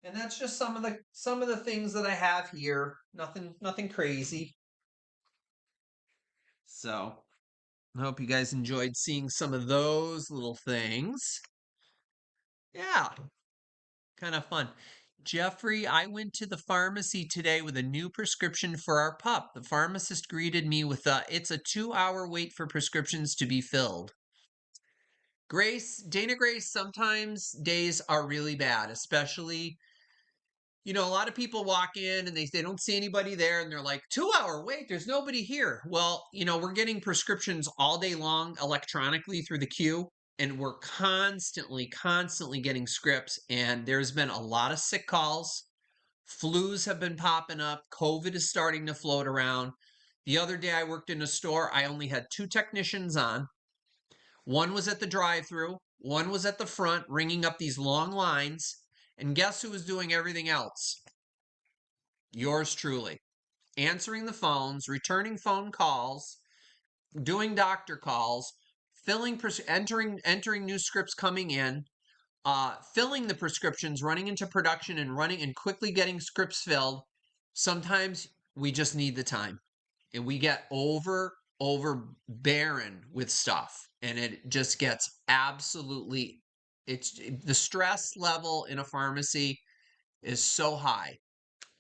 And that's just some of the things that I have here. Nothing crazy. So I hope you guys enjoyed seeing some of those little things. Yeah, kind of fun. Jeffrey, I went to the pharmacy today with a new prescription for our pup. The pharmacist greeted me with it's a 2-hour wait for prescriptions to be filled. Dana Grace, sometimes days are really bad, especially, a lot of people walk in and they don't see anybody there and they're like, 2-hour wait, there's nobody here. Well, we're getting prescriptions all day long electronically through the queue, and we're constantly getting scripts. And there's been a lot of sick calls. Flus have been popping up. COVID is starting to float around. The other day I worked in a store. I only had two technicians on. One was at the drive-through, one was at the front ringing up these long lines. And guess who was doing everything else? Yours truly. Answering the phones, returning phone calls, doing doctor calls, entering new scripts coming in, filling the prescriptions, running into production and running and quickly getting scripts filled. Sometimes we just need the time and we get overbearing with stuff and it just gets absolutely, it's the stress level in a pharmacy is so high.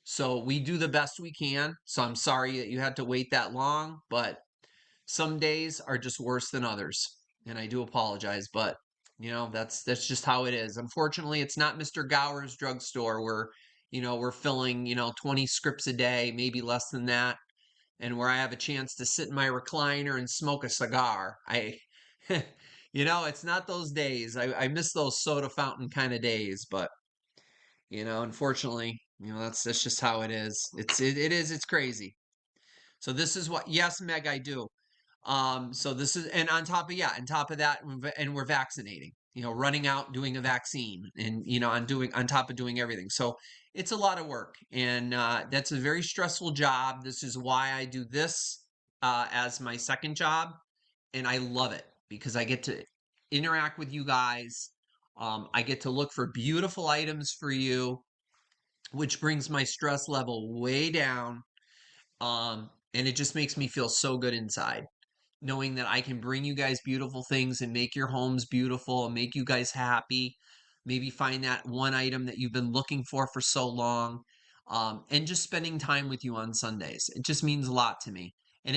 So we do the best we can. So I'm sorry that you had to wait that long, but some days are just worse than others. And I do apologize, but that's just how it is. Unfortunately, it's not Mr. Gower's drugstore where, we're filling, 20 scripts a day, maybe less than that, and where I have a chance to sit in my recliner and smoke a cigar. It's not those days. I miss those soda fountain kind of days, but unfortunately, that's just how it is. It's crazy. So this is what, yes, Meg, I do. So this is, and on top of that, and we're vaccinating, running out, doing a vaccine, and on top of doing everything. So it's a lot of work, and that's a very stressful job. This is why I do this as my second job, and I love it because I get to interact with you guys. I get to look for beautiful items for you, which brings my stress level way down. And it just makes me feel so good inside, knowing that I can bring you guys beautiful things and make your homes beautiful and make you guys happy. Maybe find that one item that you've been looking for so long. And just spending time with you on Sundays. It just means a lot to me. And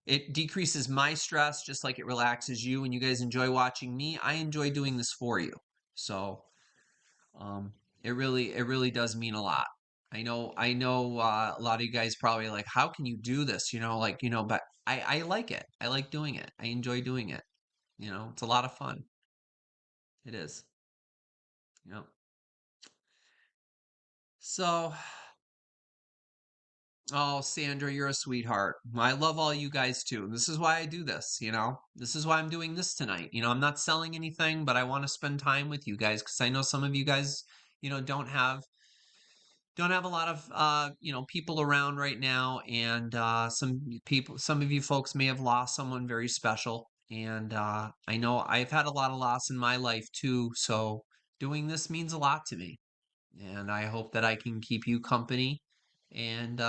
it decreases my stress just like it relaxes you. And you guys enjoy watching me. I enjoy doing this for you. So um, it really does mean a lot. I know, a lot of you guys probably like, how can you do this? But I like it. I like doing it. I enjoy doing it. It's a lot of fun. It is. Yep. So, oh, Sandra, you're a sweetheart. I love all you guys too. This is why I do this. This is why I'm doing this tonight. I'm not selling anything, but I want to spend time with you guys because I know some of you guys, don't have a lot of people around right now, and some of you folks may have lost someone very special, and I know I've had a lot of loss in my life too, so doing this means a lot to me, and I hope that I can keep you company and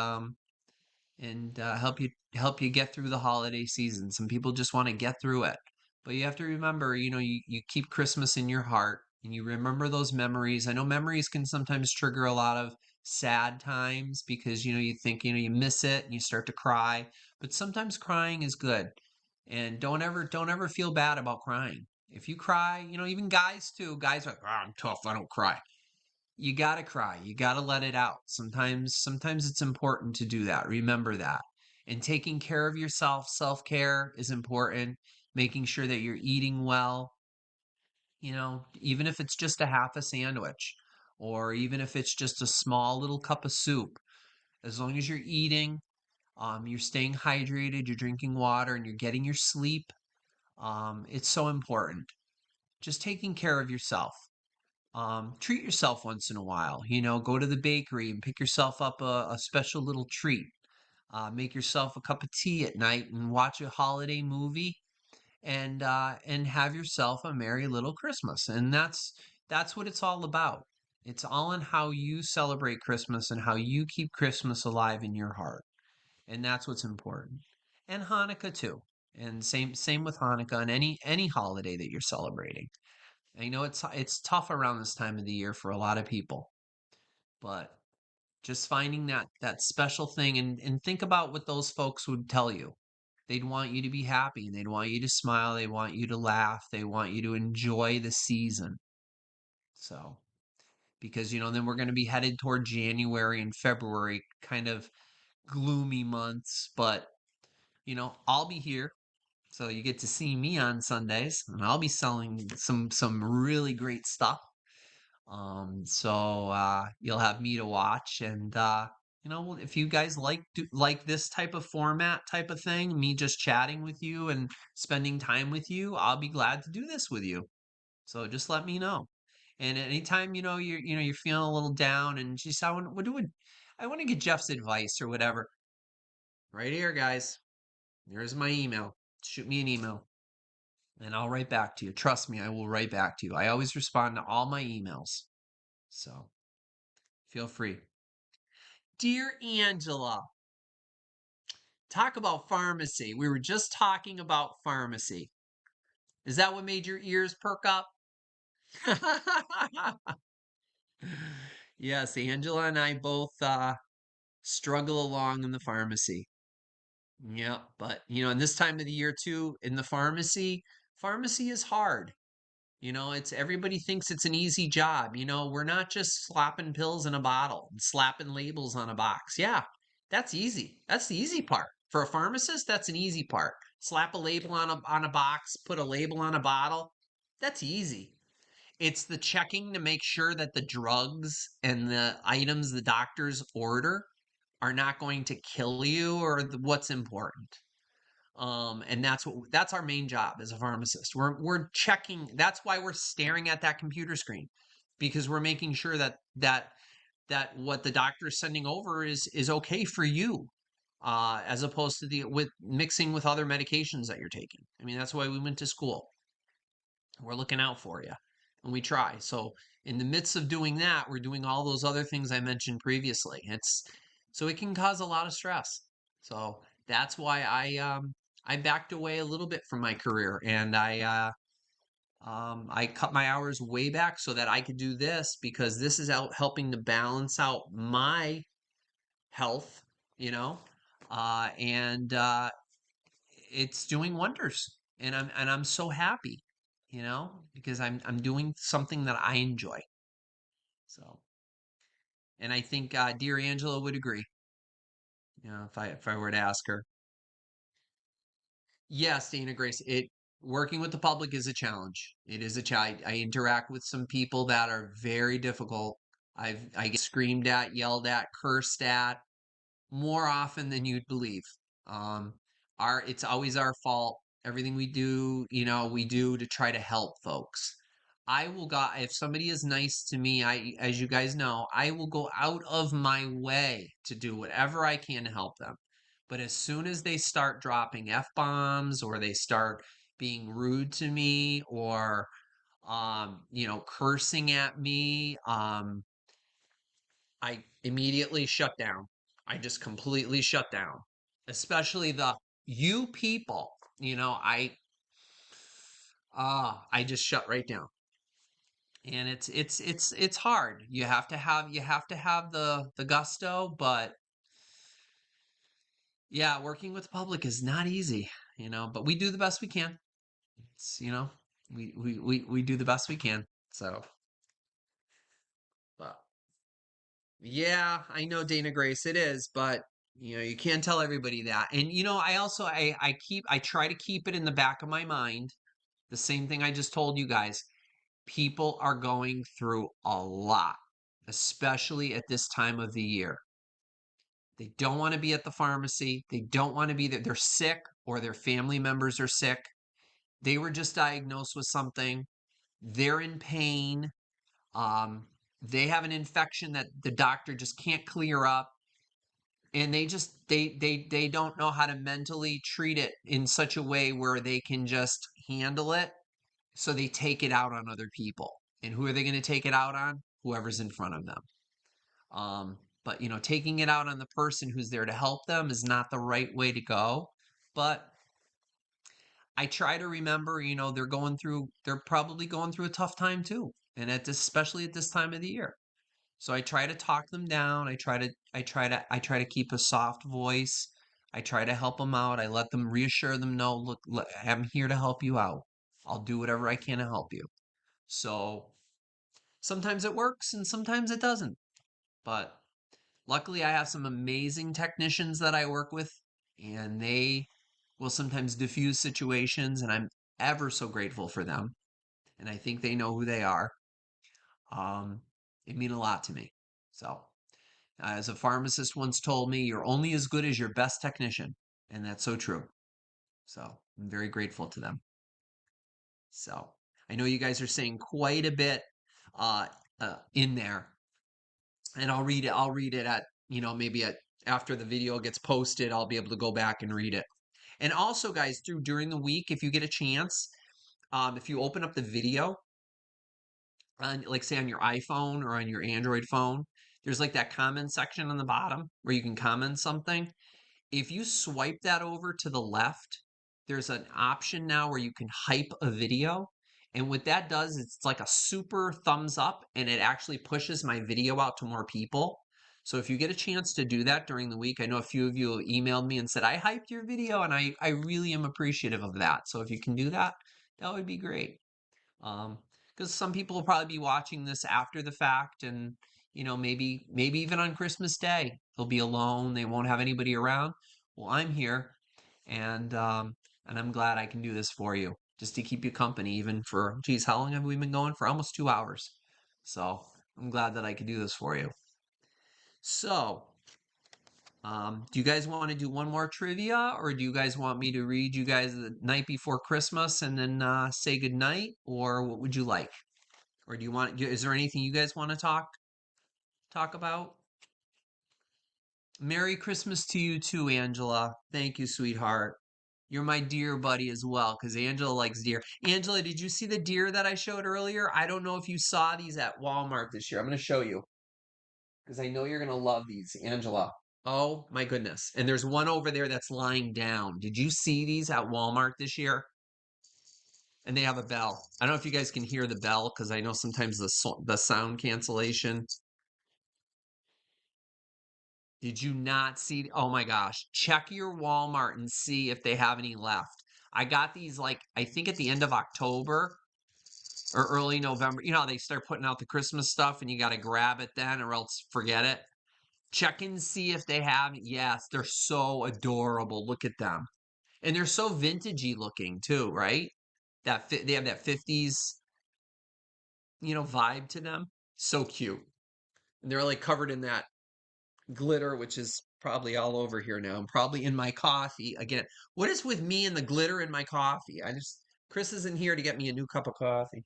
help you get through the holiday season. Some people just want to get through it, but you have to remember, you keep Christmas in your heart and you remember those memories. I know memories can sometimes trigger a lot of sad times because you think you miss it and you start to cry, but sometimes crying is good. And don't ever feel bad about crying. If you cry, even guys too, guys are like, "Ah, I'm tough, I don't cry." You gotta cry. You gotta let it out. Sometimes it's important to do that. Remember that. And taking care of yourself, self-care is important. Making sure that you're eating well, even if it's just a half a sandwich, or even if it's just a small little cup of soup. As long as you're eating, you're staying hydrated, you're drinking water, and you're getting your sleep, it's so important. Just taking care of yourself. Treat yourself once in a while. Go to the bakery and pick yourself up a special little treat. Make yourself a cup of tea at night and watch a holiday movie and have yourself a merry little Christmas. And that's what it's all about. It's all in how you celebrate Christmas and how you keep Christmas alive in your heart. And that's what's important. And Hanukkah too. And same with Hanukkah and any holiday that you're celebrating. I know it's tough around this time of the year for a lot of people, but just finding that special thing and think about what those folks would tell you. They'd want you to be happy, they'd want you to smile, they want you to laugh, they want you to enjoy the season. So, because then we're going to be headed toward January and February, kind of gloomy months, but I'll be here. So you get to see me on Sundays, and I'll be selling some really great stuff. So you'll have me to watch, and if you guys like this type of format type of thing, me just chatting with you and spending time with you, I'll be glad to do this with you. So just let me know. And anytime you're feeling a little down and just I want to get Jeff's advice or whatever. Right here, guys. There's my email. Shoot me an email and I'll write back to you. Trust me, I will write back to you. I always respond to all my emails. So feel free. Dear Angela, talk about pharmacy. We were just talking about pharmacy. Is that what made your ears perk up? Yes, Angela and I both struggle along in the pharmacy. Yeah, but in this time of the year too, in the pharmacy is hard. It's everybody thinks it's an easy job. We're not just slapping pills in a bottle and slapping labels on a box. Yeah, that's easy. That's the easy part. For a pharmacist, that's an easy part. Slap a label on a box, put a label on a bottle. That's easy. It's the checking to make sure that the drugs and the items the doctors order are not going to kill you or what's important. And that's our main job as a pharmacist. We're checking. That's why we're staring at that computer screen, because we're making sure that what the doctor is sending over is okay for you, as opposed to the with mixing with other medications that you're taking. I mean, that's why we went to school. We're looking out for you, and we try. So in the midst of doing that, we're doing all those other things I mentioned previously. So it can cause a lot of stress. So that's why I backed away a little bit from my career, and I cut my hours way back so that I could do this, because this is out helping to balance out my health, you know, and it's doing wonders, and I'm so happy, because I'm doing something that I enjoy. So, and I think dear Angela would agree. If I were to ask her. Yes, Dana Grace, it working with the public is a challenge. It is a challenge. I interact with some people that are very difficult. I get screamed at, yelled at, cursed at more often than you'd believe. Um, it's always our fault. Everything we do, we do to try to help folks. I will go if somebody is nice to me, as you guys know, I will go out of my way to do whatever I can to help them. But as soon as they start dropping F-bombs or they start being rude to me or cursing at me, I immediately shut down. I just completely shut down. Especially the you people, I just shut right down. And it's hard. You have to have the gusto, but yeah, working with the public is not easy, but we do the best we can. It's, we do the best we can. So, but yeah, I know Dana Grace, it is, but you can't tell everybody that. And I also I try to keep it in the back of my mind. The same thing I just told you guys. People are going through a lot, especially at this time of the year. They don't want to be at the pharmacy. They don't want to be there. They're sick or their family members are sick. They were just diagnosed with something. They're in pain. Um, they have an infection that the doctor just can't clear up, and they don't know how to mentally treat it in such a way where they can just handle it, so they take it out on other people. And who are they going to take it out on? Whoever's in front of them. But taking it out on the person who's there to help them is not the right way to go. But I try to remember, they're probably going through a tough time too, and especially at this time of the year. So I try to talk them down. I try to keep a soft voice. I try to help them out. I let them reassure them, no, look, I'm here to help you out. I'll do whatever I can to help you. So sometimes it works and sometimes it doesn't. But luckily, I have some amazing technicians that I work with, and they will sometimes diffuse situations, and I'm ever so grateful for them. And I think they know who they are. Um, it mean a lot to me. So As a pharmacist once told me, you're only as good as your best technician. And that's so true. So I'm very grateful to them. So I know you guys are saying quite a bit uh, in there, and I'll read it. I'll read it at, maybe after the video gets posted, I'll be able to go back and read it. And also, guys, during the week, if you get a chance, if you open up the video on, like, say on your iPhone or on your Android phone, there's like that comment section on the bottom where you can comment something. If you swipe that over to the left, there's an option now where you can hype a video. And what that does, it's like a super thumbs up and it actually pushes my video out to more people. So if you get a chance to do that during the week, I know a few of you have emailed me and said, I hyped your video, and I really am appreciative of that. So if you can do that, that would be great. Because some people will probably be watching this after the fact, and maybe even on Christmas Day they'll be alone, they won't have anybody around. Well, I'm here, and I'm glad I can do this for you, just to keep you company, even for, geez, how long have we been going for? Almost 2 hours. So I'm glad that I could do this for you. So do you guys want to do one more trivia, or do you guys want me to read you guys the night before Christmas and then say good night, or what would you like? Or do you want, is there anything you guys want to talk about? Merry Christmas to you too, Angela. Thank you, sweetheart. You're my deer buddy as well, because Angela likes deer. Angela, did you see the deer that I showed earlier? I don't know if you saw these at Walmart this year. I'm going to show you, because I know you're going to love these, Angela. Oh my goodness. And there's one over there that's lying down. Did you see these at Walmart this year? And they have a bell. I don't know if you guys can hear the bell, because I know sometimes the sound cancellation. Did you not see? Oh my gosh. Check your Walmart and see if they have any left. I got these, like, I think at the end of October or early November. You know how they start putting out the Christmas stuff and you got to grab it then or else forget it. Check and see if they have. Yes, they're so adorable. Look at them. And they're so vintagey looking too, right? They have that 50s, vibe to them. So cute. And they're like covered in that glitter, which is probably all over here now. I'm probably in my coffee again. What is with me and the glitter in my coffee? Chris isn't here to get me a new cup of coffee.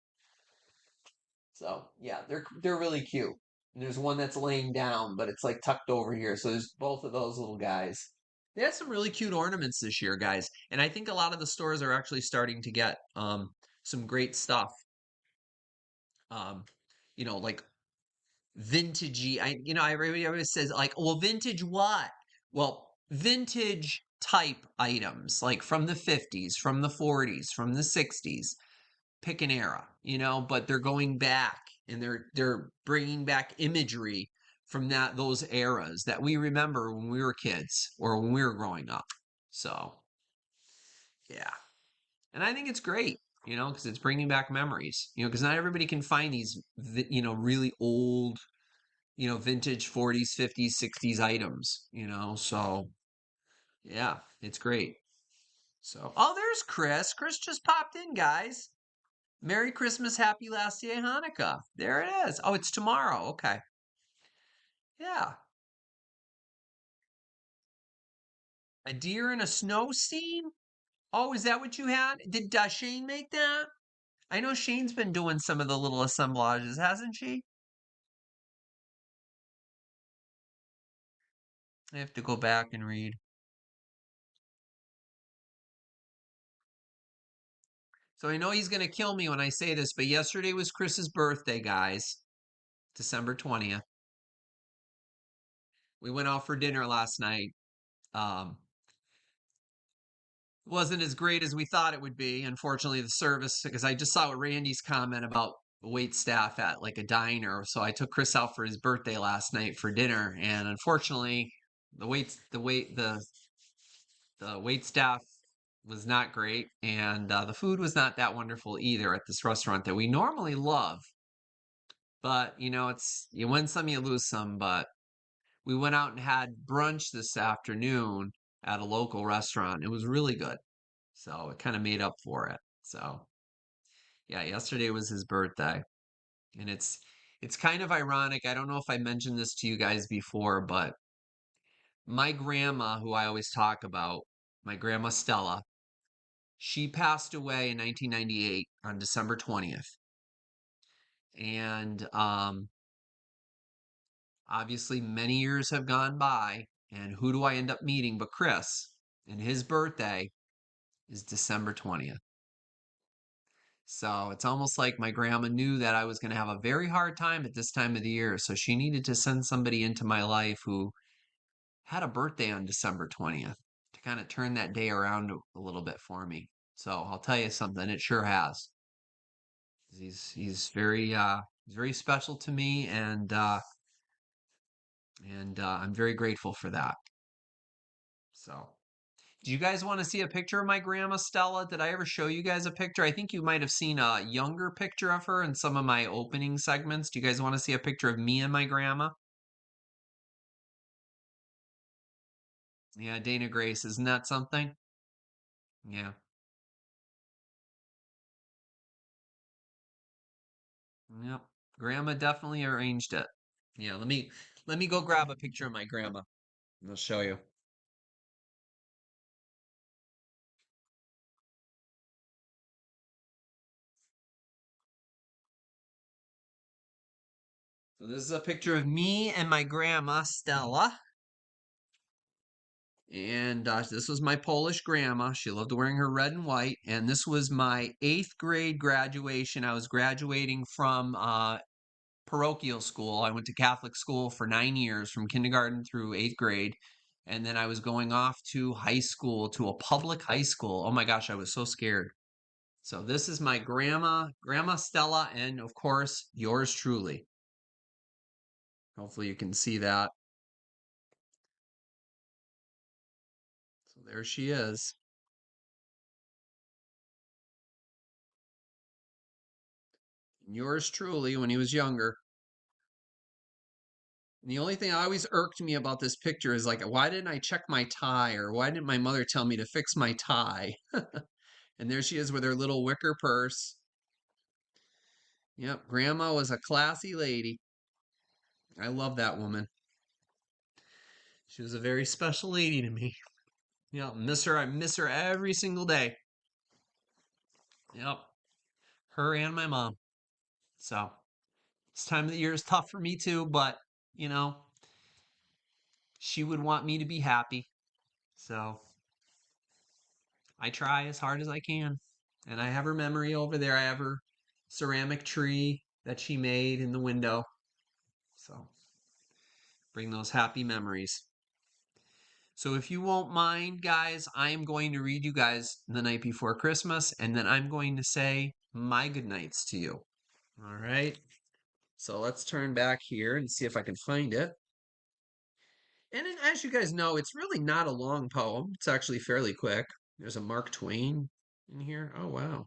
So yeah, they're really cute. And there's one that's laying down, but it's like tucked over here. So there's both of those little guys. They had some really cute ornaments this year, guys. And I think a lot of the stores are actually starting to get some great stuff. Um, like vintagey. Everybody always says, like, well, vintage what? Well, vintage type items, like from the 50s, from the 40s, from the 60s. Pick an era, but they're going back and they're bringing back imagery from those eras that we remember when we were kids or when we were growing up. So, yeah. And I think it's great, because it's bringing back memories, because not everybody can find these, really old, vintage 40s, 50s, 60s items, so yeah, it's great. So, oh, there's Chris. Chris just popped in, guys. Merry Christmas, Happy Last Day of Hanukkah. There it is. Oh, it's tomorrow. Okay. Yeah. A deer in a snow scene? Oh, is that what you had? Did Shane make that? I know Shane's been doing some of the little assemblages, hasn't she? I have to go back and read. So I know he's going to kill me when I say this, but yesterday was Chris's birthday, guys. December 20th. We went out for dinner last night. Um, wasn't as great as we thought it would be. Unfortunately, the service, because I just saw Randy's comment about wait staff at like a diner. So I took Chris out for his birthday last night for dinner, and unfortunately, the wait staff was not great, and the food was not that wonderful either at this restaurant that we normally love. But it's you win some, you lose some. But we went out and had brunch this afternoon at a local restaurant. It was really good. So it kind of made up for it. So yeah, yesterday was his birthday. And It's kind of ironic. I don't know if I mentioned this to you guys before, but my grandma, who I always talk about, my grandma Stella, she passed away in 1998 on December 20th. And obviously, many years have gone by. And who do I end up meeting but Chris? And his birthday is December 20th. So it's almost like my grandma knew that I was going to have a very hard time at this time of the year. So she needed to send somebody into my life who had a birthday on December 20th to kind of turn that day around a little bit for me. So I'll tell you something, it sure has. He's very special to me, and I'm very grateful for that. So, do you guys want to see a picture of my grandma Stella? Did I ever show you guys a picture? I think you might have seen a younger picture of her in some of my opening segments. Do you guys want to see a picture of me and my grandma? Yeah, Dana Grace, isn't that something? Yeah. Yep. Grandma definitely arranged it. Yeah, let me go grab a picture of my grandma and I'll show you. So this is a picture of me and my grandma Stella. And this was my Polish grandma. She loved wearing her red and white. And this was my eighth grade graduation. I was graduating from parochial school. I went to Catholic school for 9 years, from kindergarten through eighth grade. And then I was going off to high school, to a public high school. Oh my gosh, I was so scared. So this is my Grandma Stella, and of course, yours truly. Hopefully you can see that. So there she is. And yours truly when he was younger. And the only thing that always irked me about this picture is like, why didn't I check my tie? Or why didn't my mother tell me to fix my tie? And there she is with her little wicker purse. Yep, Grandma was a classy lady. I love that woman. She was a very special lady to me. Yeah, miss her. I miss her every single day. Yep, her and my mom. So this time of the year is tough for me too, but you know, she would want me to be happy. So I try as hard as I can. And I have her memory over there. I have her ceramic tree that she made in the window. So bring those happy memories. So if you won't mind, guys, I am going to read you guys the night before Christmas, and then I'm going to say my good nights to you. All right. So let's turn back here and see if I can find it. And then, as you guys know, it's really not a long poem. It's actually fairly quick. There's a Mark Twain in here. Oh, wow.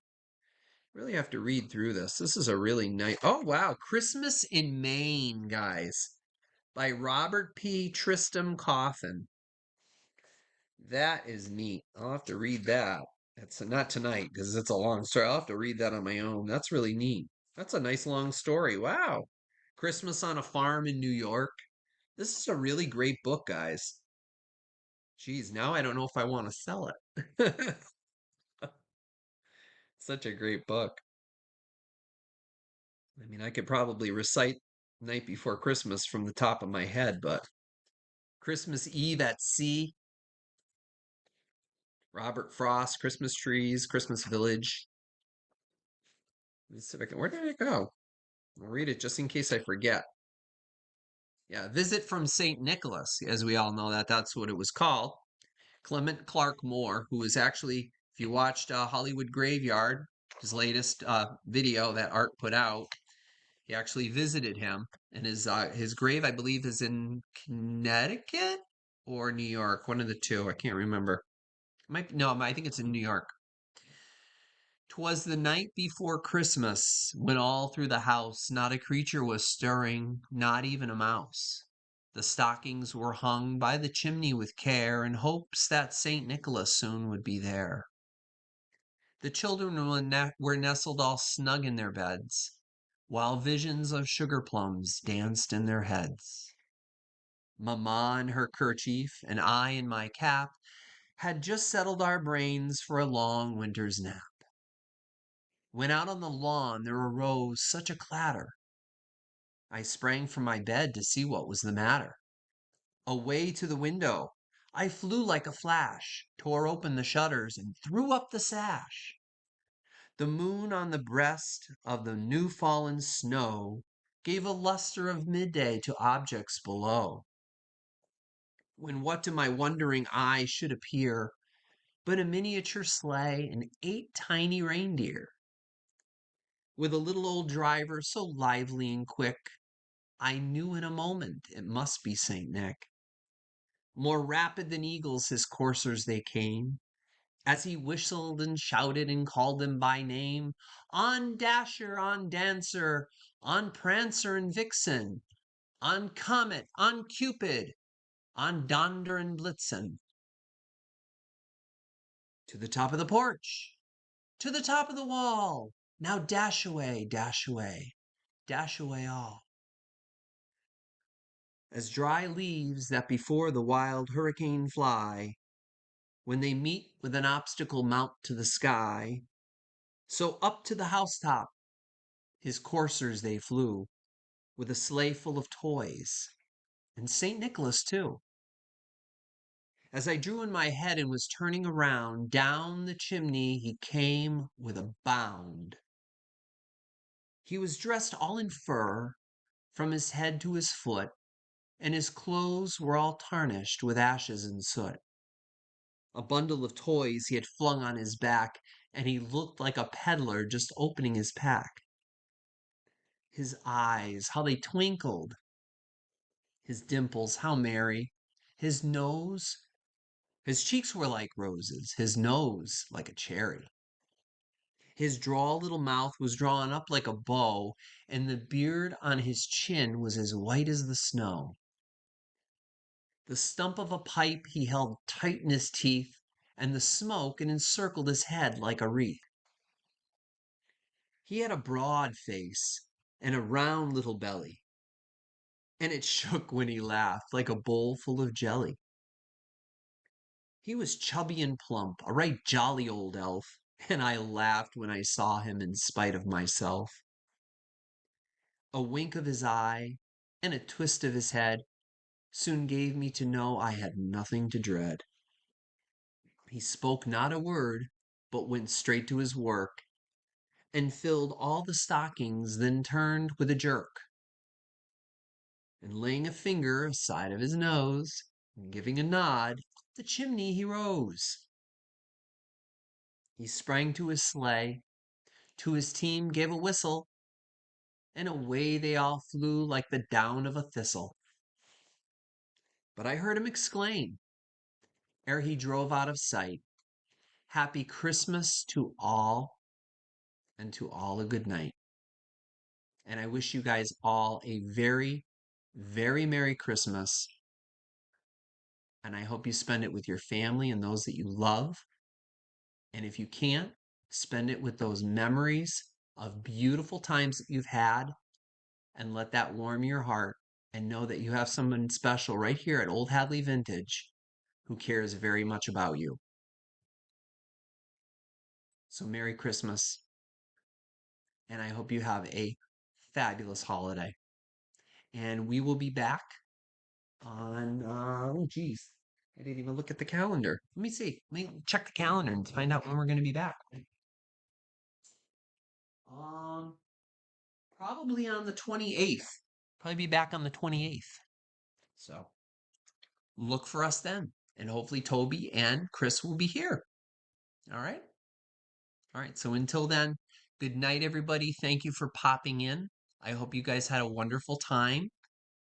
Really have to read through this. This is a really nice. Oh, wow. Christmas in Maine, guys, by Robert P. Tristram Coffin. That is neat. I'll have to read that. It's not tonight because it's a long story. I'll have to read that on my own. That's really neat. That's a nice long story. Wow. Christmas on a Farm in New York. This is a really great book, guys. Geez, now I don't know if I want to sell it. Such a great book. I mean, I could probably recite Night Before Christmas from the top of my head, but Christmas Eve at Sea, Robert Frost, Christmas Trees, Christmas Village. Where did it go? I'll read it just in case I forget. Yeah, Visit from St. Nicholas, as we all know that's what it was called. Clement Clark Moore, who was actually, if you watched Hollywood Graveyard, his latest video that Art put out, he actually visited him, and his grave, I believe, is in Connecticut or New York, one of the two. I can't remember. No, I think it's in New York. 'Twas the night before Christmas, when all through the house not a creature was stirring, not even a mouse. The stockings were hung by the chimney with care, in hopes that St. Nicholas soon would be there. The children were nestled all snug in their beds. while visions of sugar plums danced in their heads. Mamma in her kerchief and I in my cap had just settled our brains for a long winter's nap. When out on the lawn there arose such a clatter, I sprang from my bed to see what was the matter. Away to the window I flew like a flash, tore open the shutters, and threw up the sash. The moon on the breast of the new-fallen snow gave a luster of midday to objects below. When what to my wondering eye should appear but a miniature sleigh and 8 tiny reindeer, with a little old driver so lively and quick, I knew in a moment it must be Saint Nick. More rapid than eagles his coursers they came, as he whistled and shouted and called them by name. On Dasher, on Dancer, on Prancer and Vixen, on Comet, on Cupid, on Donder and Blitzen. To the top of the porch, to the top of the wall, now dash away, dash away, dash away all. As dry leaves that before the wild hurricane fly, when they meet with an obstacle mount to the sky, so up to the housetop his coursers they flew, with a sleigh full of toys, and St. Nicholas too. As I drew in my head and was turning around, down the chimney he came with a bound. He was dressed all in fur, from his head to his foot, and his clothes were all tarnished with ashes and soot. A bundle of toys he had flung on his back, and he looked like a peddler just opening his pack. His eyes, how they twinkled! His dimples, how merry! His nose, his cheeks were like roses, his nose like a cherry. His droll little mouth was drawn up like a bow, and the beard on his chin was as white as the snow. The stump of a pipe he held tight in his teeth, and the smoke it encircled his head like a wreath. He had a broad face and a round little belly, and it shook when he laughed like a bowl full of jelly. He was chubby and plump, a right jolly old elf, and I laughed when I saw him in spite of myself. A wink of his eye and a twist of his head soon gave me to know I had nothing to dread. He spoke not a word, but went straight to his work, and filled all the stockings, then turned with a jerk, and laying a finger aside of his nose, and giving a nod, up the chimney he rose. He sprang to his sleigh, to his team gave a whistle, and away they all flew like the down of a thistle. But I heard him exclaim, ere he drove out of sight, Happy Christmas to all, and to all a good night. And I wish you guys all a very, very Merry Christmas. And I hope you spend it with your family and those that you love. And if you can't, spend it with those memories of beautiful times that you've had, and let that warm your heart, and know that you have someone special right here at Old Hadley Vintage who cares very much about you. So Merry Christmas, and I hope you have a fabulous holiday. And we will be back on, oh geez, I didn't even look at the calendar. Let me see. Let me check the calendar and find out when we're going to be back. Um, Probably on the 28th. Probably be back on the 28th. So look for us then. And hopefully Toby and Chris will be here. All right. All right. So until then, good night, everybody. Thank you for popping in. I hope you guys had a wonderful time.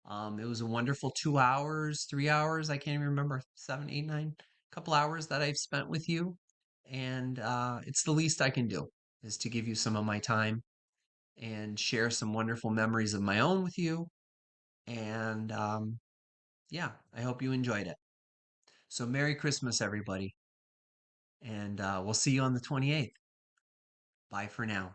It was a wonderful 2 hours, 3 hours. I can't even remember, 7, 8, 9, couple hours that I've spent with you. And it's the least I can do is to give you some of my time and share some wonderful memories of my own with you. And yeah, I hope you enjoyed it. So Merry Christmas, everybody. And we'll see you on the 28th. Bye for now.